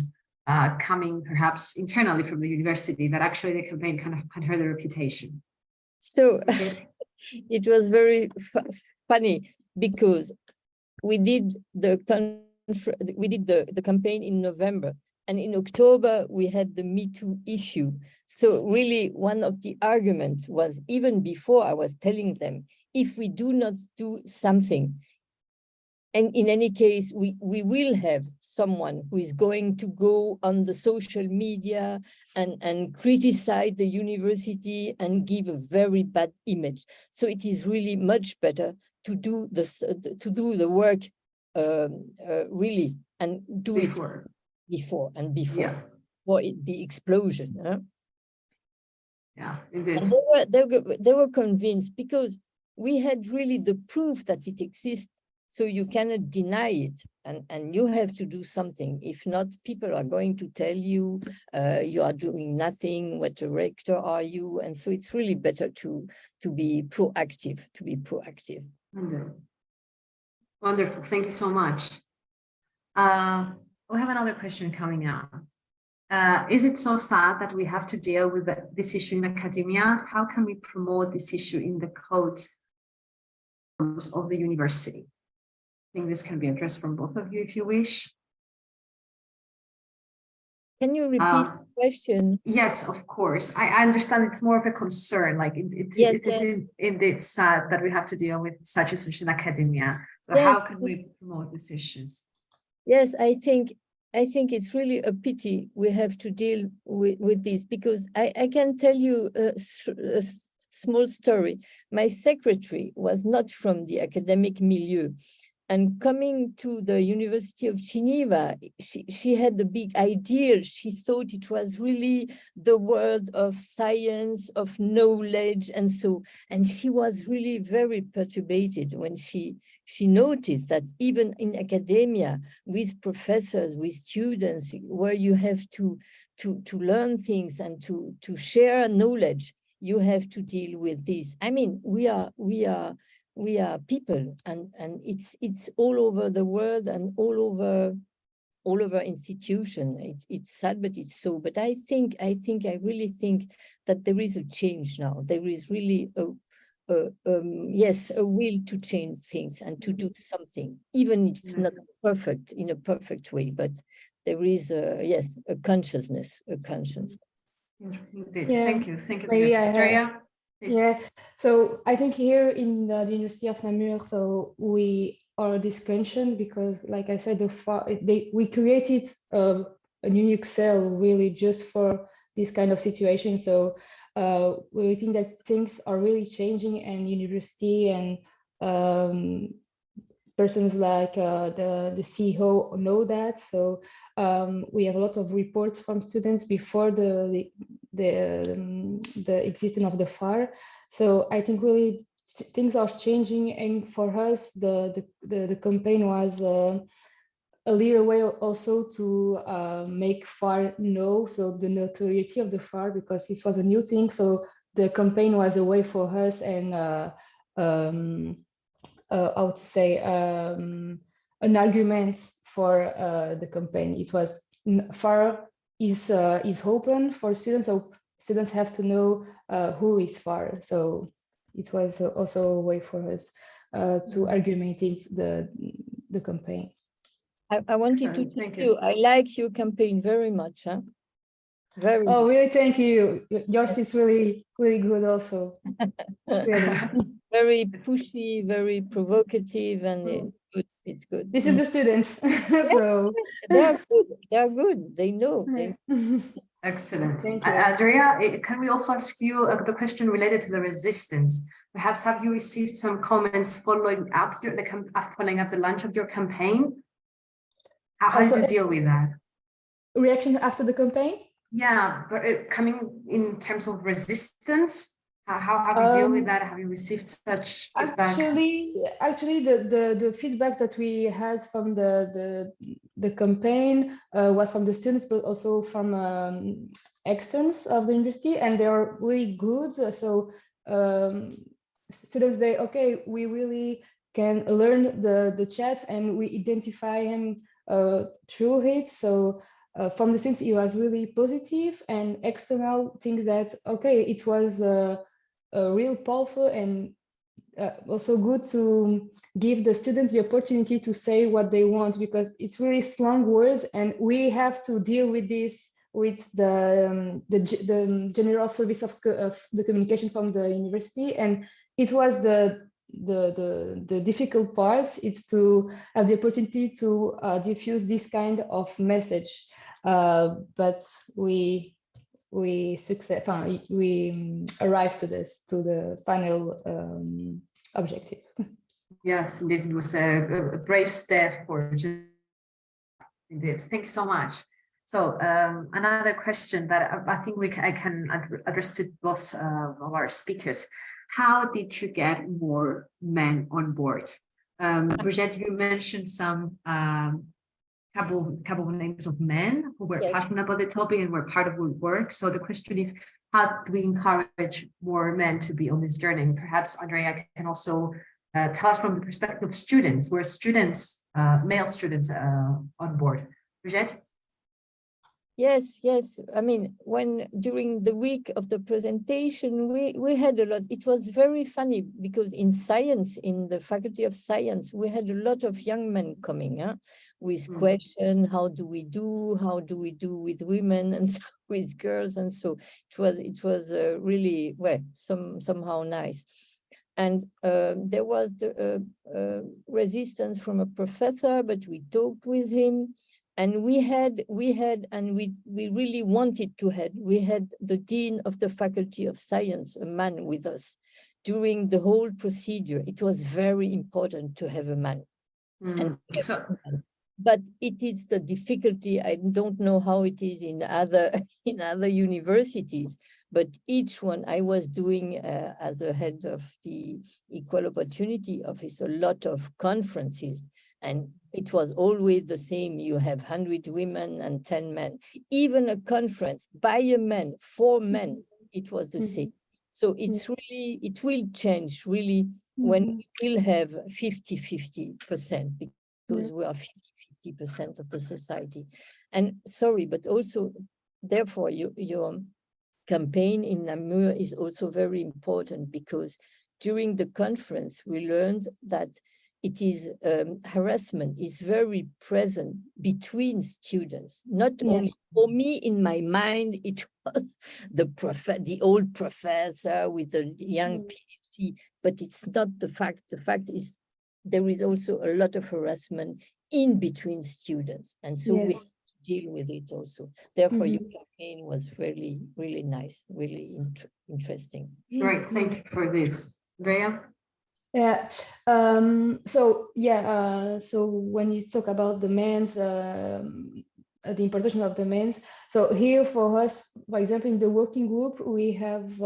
coming perhaps internally from the university, that actually the campaign kind of hurt the reputation? So it was very funny because we did the campaign in November, and in October we had the Me Too issue. So really one of the arguments was, even before I was telling them, if we do not do something, and in any case, we will have someone who is going to go on the social media and criticize the university and give a very bad image. So it is really much better to do the work really, and do it before the explosion. Huh? Yeah, indeed. And they were convinced because we had really the proof that it exists. So you cannot deny it, and you have to do something. If not, people are going to tell you you are doing nothing. What director are you? And so it's really better to be proactive. Wonderful. Thank you so much. We have another question coming up. Is it so sad that we have to deal with this issue in academia? How can we promote this issue in the codes of the university? I think this can be addressed from both of you if you wish. Can you repeat the question? Yes, of course. I understand it's more of a concern. Like it is indeed sad that we have to deal with such issues in academia. So how can we promote these issues? Yes, I think it's really a pity we have to deal with this, because I can tell you a small story. My secretary was not from the academic milieu. And coming to the University of Geneva, she had the big idea. She thought it was really the world of science, of knowledge, and she was really very perturbed when she noticed that even in academia, with professors, with students, where you have to learn things and to share knowledge, you have to deal with this. I mean, we are we are people, and it's all over the world and all over institution. It's sad, but it's so. But I really think that there is a change now. There is really a will to change things and to do something, even if Yeah. not perfect in a perfect way. But there is a consciousness, Indeed. Yeah, Thank you. Thank you. maybe I have. Andrea, please. Yeah, so I think here in the University of Namur, so we are discussion because, like I said, we created a unique cell really just for this kind of situation. So we think that things are really changing, and university and persons like the CEO know that. So we have a lot of reports from students before the existence of the FAR. So I think really things are changing, and for us the campaign was a little way also to make FAR know, so the notoriety of the FAR, because this was a new thing. So the campaign was a way for us, and how to say, an argument for the campaign. It was FAR is open for students, so students have to know who is FAR. So it was also a way for us to argument the campaign. I wanted to thank you. I like your campaign very much. Huh? Very. Oh, really? Thank you. Yours is really good also. Really. Very pushy, very provocative, and it's good. This is the students. So they're good. They're good. They know. Excellent. Thank you. Andrea, can we also ask you the question related to the resistance? Perhaps have you received some comments following up the launch of your campaign? How did you deal with that? Reaction after the campaign? Yeah, but coming in terms of resistance, how have you dealt with that? Have you received such feedback? Actually, the feedback that we had from the campaign was from the students, but also from externs of the university, and they are really good. So students, we really can learn the chats, and we identify him through it. So from the students, it was really positive, and external things that it was real powerful, and also good to give the students the opportunity to say what they want, because it's really strong words, and we have to deal with this with the general service of the communication from the university, and it was the difficult part. It's to have the opportunity to diffuse this kind of message, but we arrived to the final objective. Yes, indeed, it was a brave step for indeed. Thank you so much. So another question that I think I can address to both of our speakers. How did you get more men on board? Brigitte, you mentioned some couple of names of men who were passionate about the topic and were part of our work. So the question is, how do we encourage more men to be on this journey? And perhaps Andrea can also tell us from the perspective of students, were students, male students on board. Brigitte? Yes. I mean, during the week of the presentation, we had a lot. It was very funny because in science, in the Faculty of Science, we had a lot of young men coming with questions: how do we do with women, and so with girls, and so it was really somehow nice. And there was the resistance from a professor, but we talked with him. And we really wanted to have. We had the dean of the Faculty of Science, a man, with us during the whole procedure. It was very important to have a man. But it is the difficulty. I don't know how it is in other universities, but each one I was doing as a head of the Equal Opportunity Office, a lot of conferences. And it was always the same. You have 100 women and 10 men. Even a conference by a man, for men, it was the same. So it's really, it will change really when Mhm. we will have 50-50%, because we are 50-50% of the society. And sorry, but also, therefore, your campaign in Namur is also very important, because during the conference, we learned that it is harassment is very present between students, not Yeah. only for me. In my mind, it was the old professor with the young PhD, but it's not the fact. The fact is there is also a lot of harassment in between students, and so we Yes. have to deal with it also. Therefore, your Mhm. campaign was really, really nice, really interesting. Great, thank you for this. Andrea? Yeah. So when you talk about the men's, the importation of the men's, so here for us, for example, in the working group, we have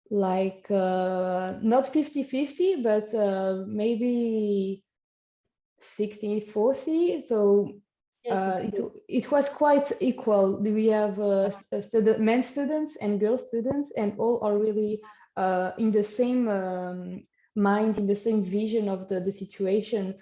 like not 50-50, but maybe 60-40. So Yes, it was quite equal. We have men students and girl students, and all are really in the same mind, in the same vision of the situation.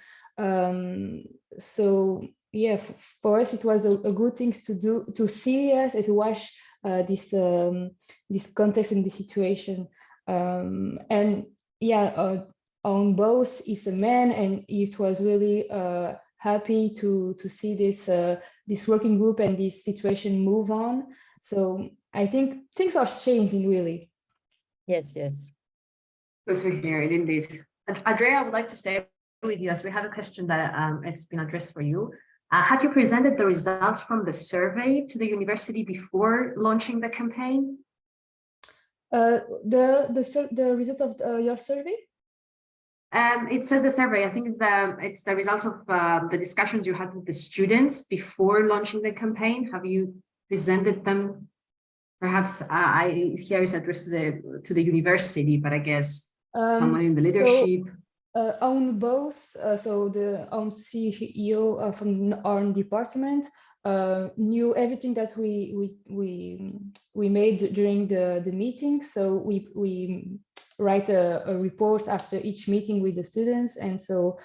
So yeah, for us it was a good thing to do, to see us and to watch this context and the situation. And yeah, on both is a man, and it was really happy to see this working group and this situation move on. So I think things are changing really. yes, yes. Good to hear it, indeed. Andrea, I would like to stay with you as we have a question that it's been addressed for you. Had you presented the results from the survey to the university before launching the campaign? The results of your survey? It says the survey. I think it's the results of the discussions you had with the students before launching the campaign. Have you presented them? Perhaps here is addressed to the university, but I guess someone in the leadership. On both, so the CEO from our department knew everything that we made during the meeting. So we write a report after each meeting with the students, and so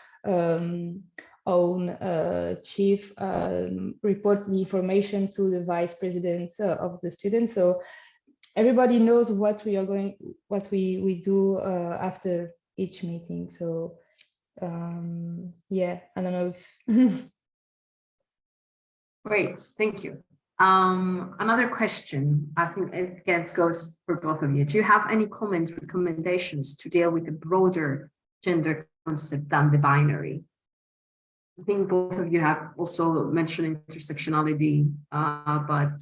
own chief reports the information to the vice president of the students. So everybody knows what we do after each meeting. So yeah, I don't know if Great, thank you. Another question, I think it goes for both of you. Do you have any comments, recommendations to deal with the broader gender concept than the binary? I think both of you have also mentioned intersectionality, but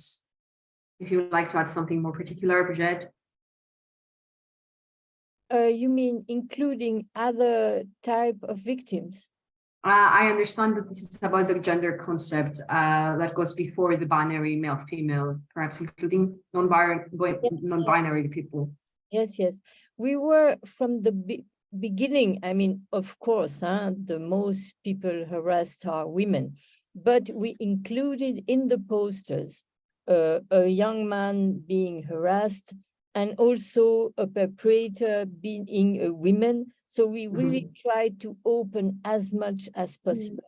if you would like to add something more particular, Brigitte? You mean including other type of victims? I understand that this is about the gender concept that goes before the binary male-female, perhaps including non-binary people. Yes, yes. We were from the beginning, I mean, of course, the most people harassed are women, but we included in the posters a young man being harassed, and also a perpetrator being a woman. So we really tried to open as much as possible.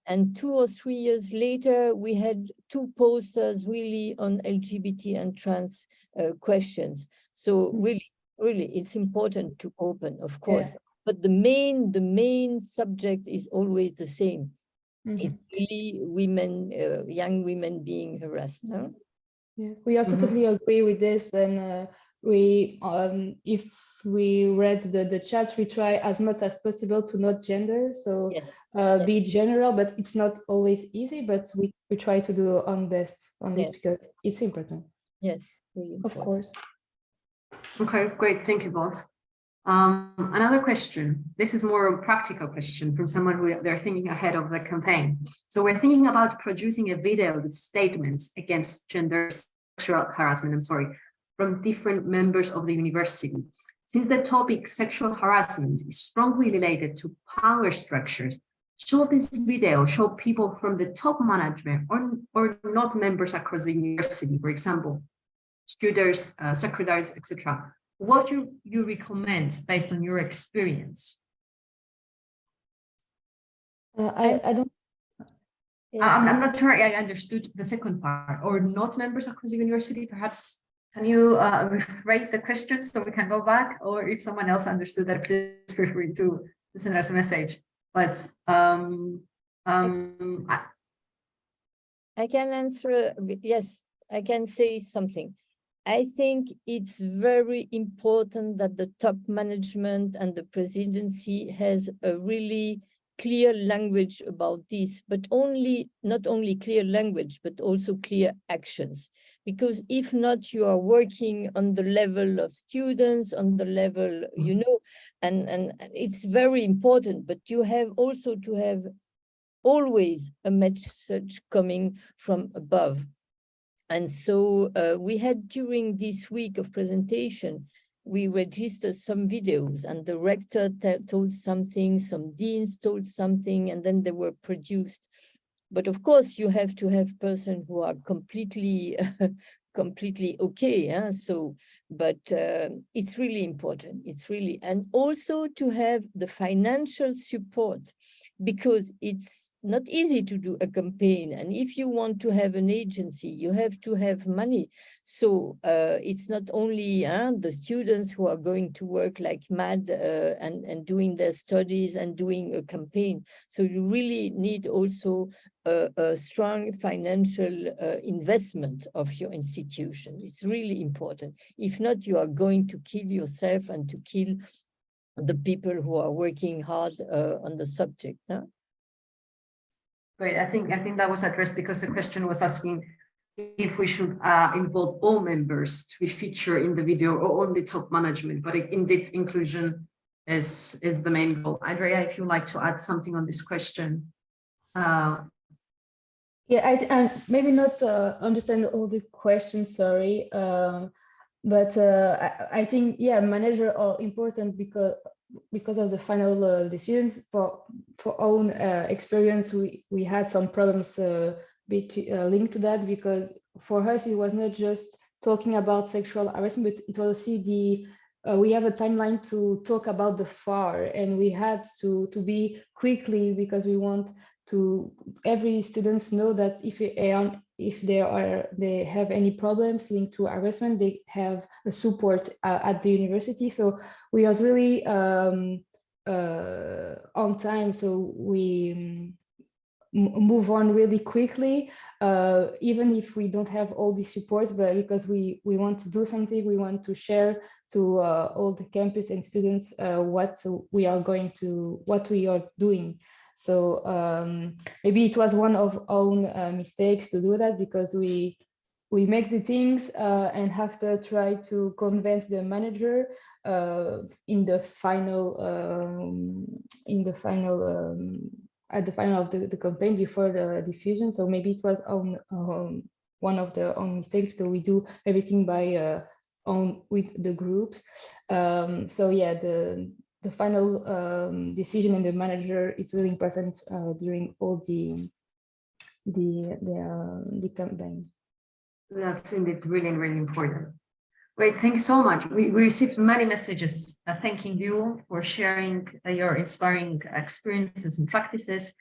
And 2 or 3 years later, we had 2 posters really on LGBT and trans questions. So really, it's important to open, of course. But the main subject is always the same. It's really women, young women being harassed. Huh? Yeah, we are totally agree with this. And we, if we read the chats, we try as much as possible to not gender, so yes. Be general, but it's not always easy. But we try to do our best on this because it's important. Yes, really important. Of course. Okay, great. Thank you both. Another question. This is more a practical question from someone who they're thinking ahead of the campaign. So we're thinking about producing a video with statements against gender sexual harassment, from different members of the university. Since the topic sexual harassment is strongly related to power structures, should this video show people from the top management or not members across the university, for example, students, secretaries, etc.? what you recommend based on your experience? I don't. Yes. I'm not sure I understood the second part. Or not members across the university, perhaps. Can you rephrase the question so we can go back? Or if someone else understood that, please feel free to send us a message. But I can answer, yes, I can say something. I think it's very important that the top management and the presidency has a really clear language about this, but not only clear language, but also clear actions. Because if not, you are working on the level of students, on the level, you know, and it's very important, but you have also to have always a message coming from above. And so we had, during this week of presentation, we registered some videos, and the rector told something, some deans told something, and then they were produced. But of course, you have to have persons who are completely completely okay. Huh? So, but it's really important. It's really, and also to have the financial support, because it's not easy to do a campaign. And if you want to have an agency, you have to have money. So it's not only the students who are going to work like mad and doing their studies and doing a campaign. So you really need also a strong financial investment of your institution. It's really important. If not, you are going to kill yourself and to kill the people who are working hard on the subject. Huh? Great. I think that was addressed, because the question was asking if we should involve all members to be featured in the video or only top management. But indeed, inclusion is the main goal. Andrea, if you'd like to add something on this question. Yeah, I maybe not understand all the questions, sorry. But I think, yeah, managers are important because of the final decisions. For own experience, we had some problems linked to that, because for us it was not just talking about sexual harassment, but it was also we have a timeline to talk about the FAR, and we had to be quickly, because we want to every students know that if they have any problems linked to harassment, they have the support at the university. So we was really on time, so we move on really quickly, even if we don't have all the supports, but because we want to do something, we want to share to all the campus and students what we are doing. So maybe it was one of own mistakes to do that, because we make the things and have to try to convince the manager at the final of the campaign before the diffusion. So maybe it was one of the own mistakes, because we do everything by with the groups. So yeah, the final decision and the manager is really important during all the campaign. That's indeed really, really important. Great, thank you so much. We received many messages thanking you for sharing your inspiring experiences and practices.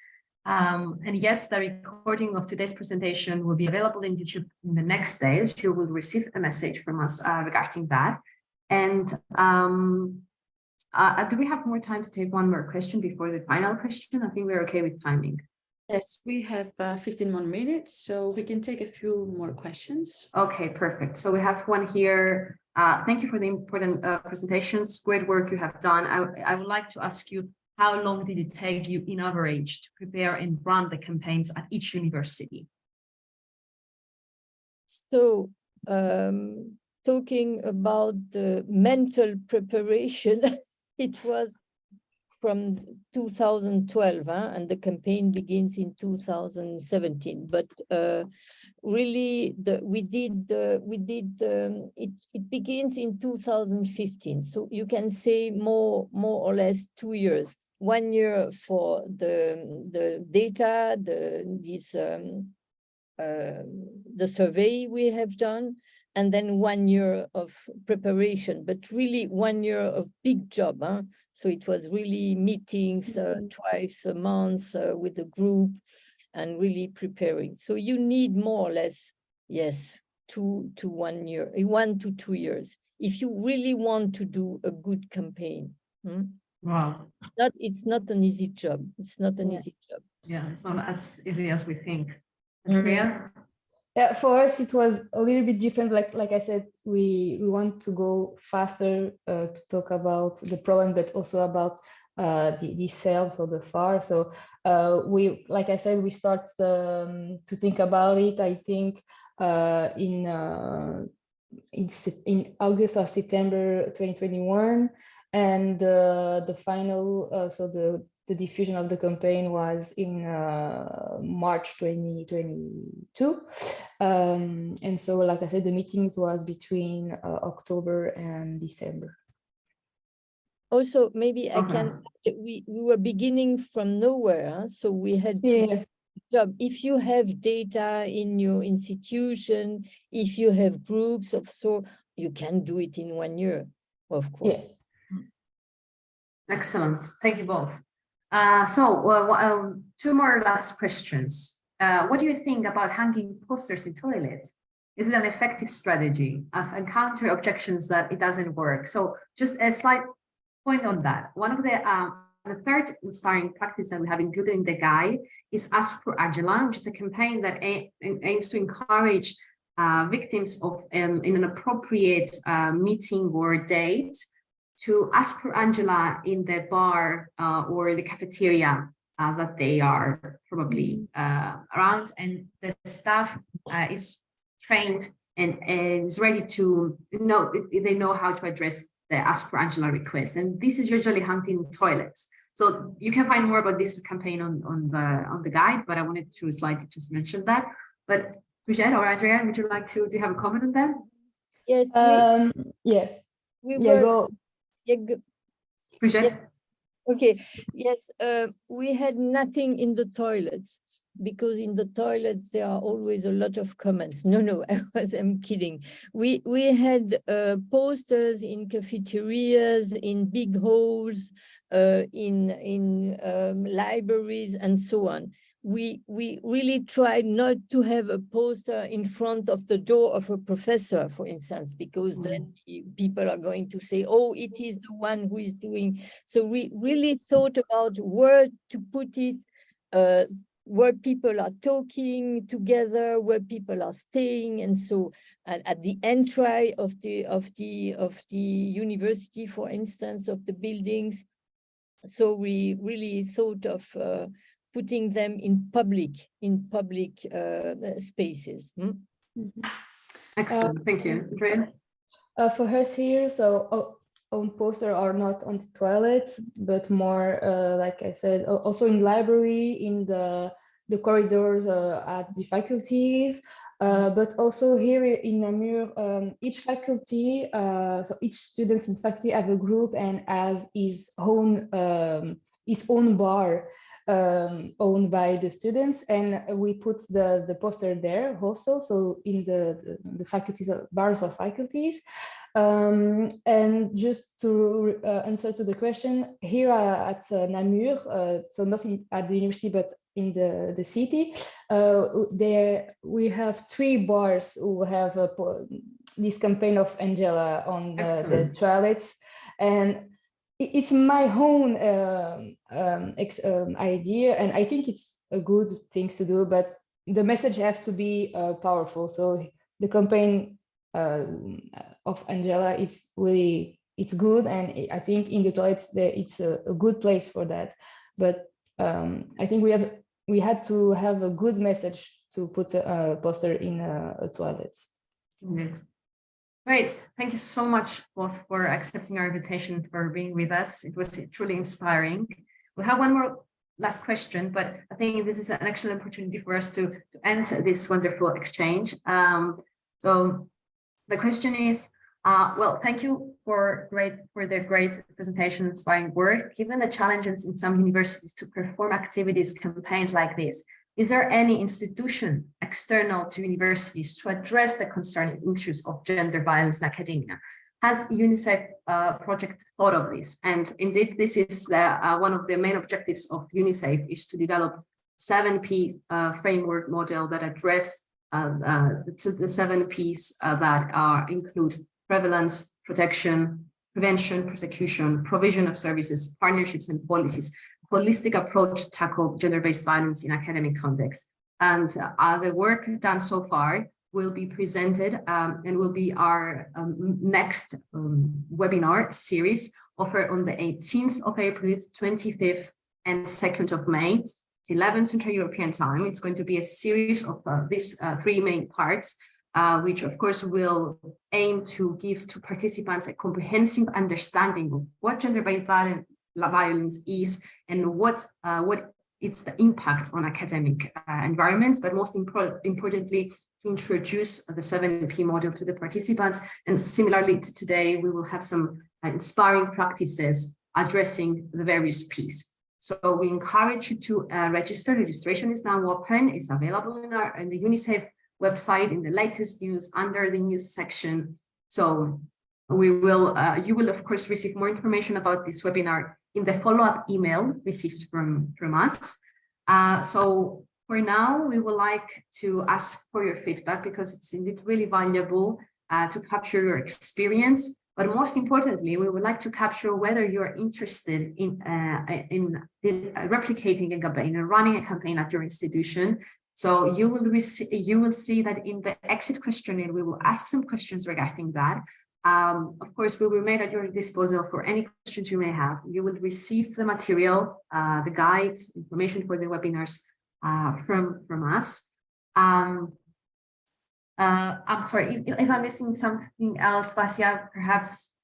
And yes, the recording of today's presentation will be available in YouTube in the next days. You will receive a message from us regarding that. And do we have more time to take one more question before the final question? I think we're okay with timing. Yes, we have 15 more minutes, so we can take a few more questions. Okay, perfect. So we have one here. Thank you for the important presentations. Great work you have done. I would like to ask you, how long did it take you in average to prepare and run the campaigns at each university? So talking about the mental preparation, it was from 2012, and the campaign begins in 2017. But really, it begins in 2015. So you can say more or less 2 years. 1 year for the data, the survey we have done, and then 1 year of preparation, but really 1 year of big job. Huh? So it was really meetings twice a month with the group and really preparing. So you need more or less, yes, 2 to 1 year, 1 to 2 years, if you really want to do a good campaign. Wow. It's not an easy job. It's not an easy job. Yeah, it's not as easy as we think. Mhm. Andrea? Yeah, for us it was a little bit different. Like I said, we want to go faster to talk about the problem, but also about the sales or the FAR. So we, like I said, we start to think about it. I think in August or September 2021, and the final, so the diffusion of the campaign was in March 2022. And so, like I said, the meetings was between October and December. Also, maybe I Okay. can, we were beginning from nowhere, huh? So we had to do a job. If you have data in your institution, if you have groups of so, you can do it in 1 year, of course. Excellent. Thank you both. Two more last questions. What do you think about hanging posters in toilets? Is it an effective strategy? I've encountered objections that it doesn't work. So just a slight point on that. One of the third inspiring practice that we have included in the guide is Ask for Angela, which is a campaign that aims to encourage victims of in an appropriate meeting or date to ask for Angela in the bar or the cafeteria that they are probably around, and the staff is trained and is ready to know, they know how to address the Ask for Angela request. And this is usually hung in toilets. So you can find more about this campaign on the guide, but I wanted to slightly just mention that. But Brigitte or Andrea, would you like to, do you have a comment on that? Yes. Go. Brigitte? Yeah. Okay, yes, we had nothing in the toilets, because in the toilets there are always a lot of comments. No, I'm kidding. We had posters in cafeterias, in big halls, in libraries, and so on. We really tried not to have a poster in front of the door of a professor, for instance, because then people are going to say, oh, it is the one who is doing. So we really thought about where to put it, where people are talking together, where people are staying, and so at the entry of the university, for instance, of the buildings. So we really thought of putting them in public spaces. Excellent, thank you. Andrea? For us here, so own poster are not on the toilets, but more, like I said, also in library, in the corridors at the faculties, but also here in Namur, each faculty, so each student in faculty have a group and has his own bar owned by the students, and we put the poster there also, so in the faculties, bars of faculties. And just to answer to the question, here at Namur, so not at the university, but in the city, there we have 3 bars who have this campaign of Angela on the toilets, and it's my own idea, and I think it's a good thing to do, but the message has to be powerful. So the campaign of Angela, it's good, and I think in the toilets it's a good place for that. But I think we had to have a good message to put a poster in toilets. Great, thank you so much both for accepting our invitation, for being with us. It was truly inspiring. We have one more last question, but I think this is an excellent opportunity for us to end this wonderful exchange. So the question is, well, thank you for the great presentation, inspiring work. Given the challenges in some universities to perform activities, campaigns like this, Is there any institution external to universities to address the concerning issues of gender violence in academia? Has UniSAFE project thought of this? And indeed, this is one of the main objectives of UniSAFE, is to develop 7P framework model that address the 7 Ps that include prevalence, protection, prevention, prosecution, provision of services, partnerships, and policies. Holistic approach to tackle gender-based violence in academic context. And the work done so far will be presented and will be our next webinar series offered on the 18th of April, 25th and 2nd of May. It's 11 Central European time. It's going to be a series of these 3 main parts, which of course will aim to give to participants a comprehensive understanding of what gender-based violence is and what it's the impact on academic environments, but most importantly, to introduce the 7P model to the participants. And similarly to today, we will have some inspiring practices addressing the various Ps. So we encourage you to register. Registration is now open. It's available in the UniSAFE website in the latest news under the news section. So we will, you will of course receive more information about this webinar in the follow-up email received from us. So for now, we would like to ask for your feedback because it's indeed really valuable to capture your experience. But most importantly, we would like to capture whether you are interested in replicating a campaign and running a campaign at your institution. So you will see that in the exit questionnaire, we will ask some questions regarding that. Of course, we will be made at your disposal for any questions you may have. You will receive the material, the guides, information for the webinars from us. I'm sorry if I'm missing something else, Vasia, perhaps.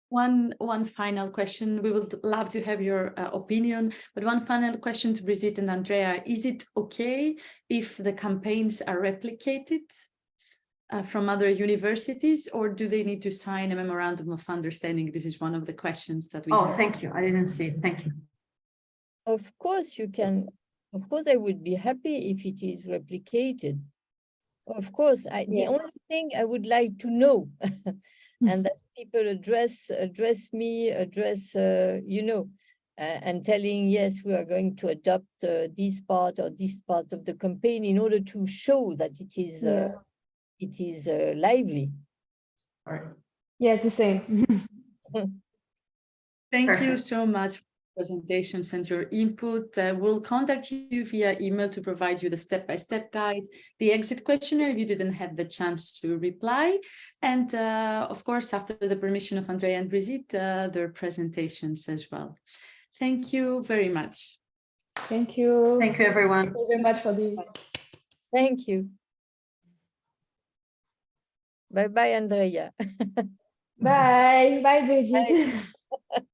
One final question. We would love to have your opinion, but one final question to Brigitte and Andrea. Is it okay if the campaigns are replicated from other universities, or do they need to sign a memorandum of understanding? This is one of the questions that we have. Thank you. I didn't see it. Thank you. Of course you can. Of course, I would be happy if it is replicated. Of course, the only thing I would like to know, and that people address me, you know, and telling, yes, we are going to adopt this part or this part of the campaign in order to show that it is lively. All right. Yeah, it's the same. Thank you so much for the presentations and your input. We'll contact you via email to provide you the step-by-step guide, the exit questionnaire if you didn't have the chance to reply, and of course, after the permission of Andrea and Brigitte, their presentations as well. Thank you very much. Thank you. Thank you, everyone. Thank you very much for the. Thank you. Bye-bye, Andrea. Bye. Bye, Brigitte. Bye.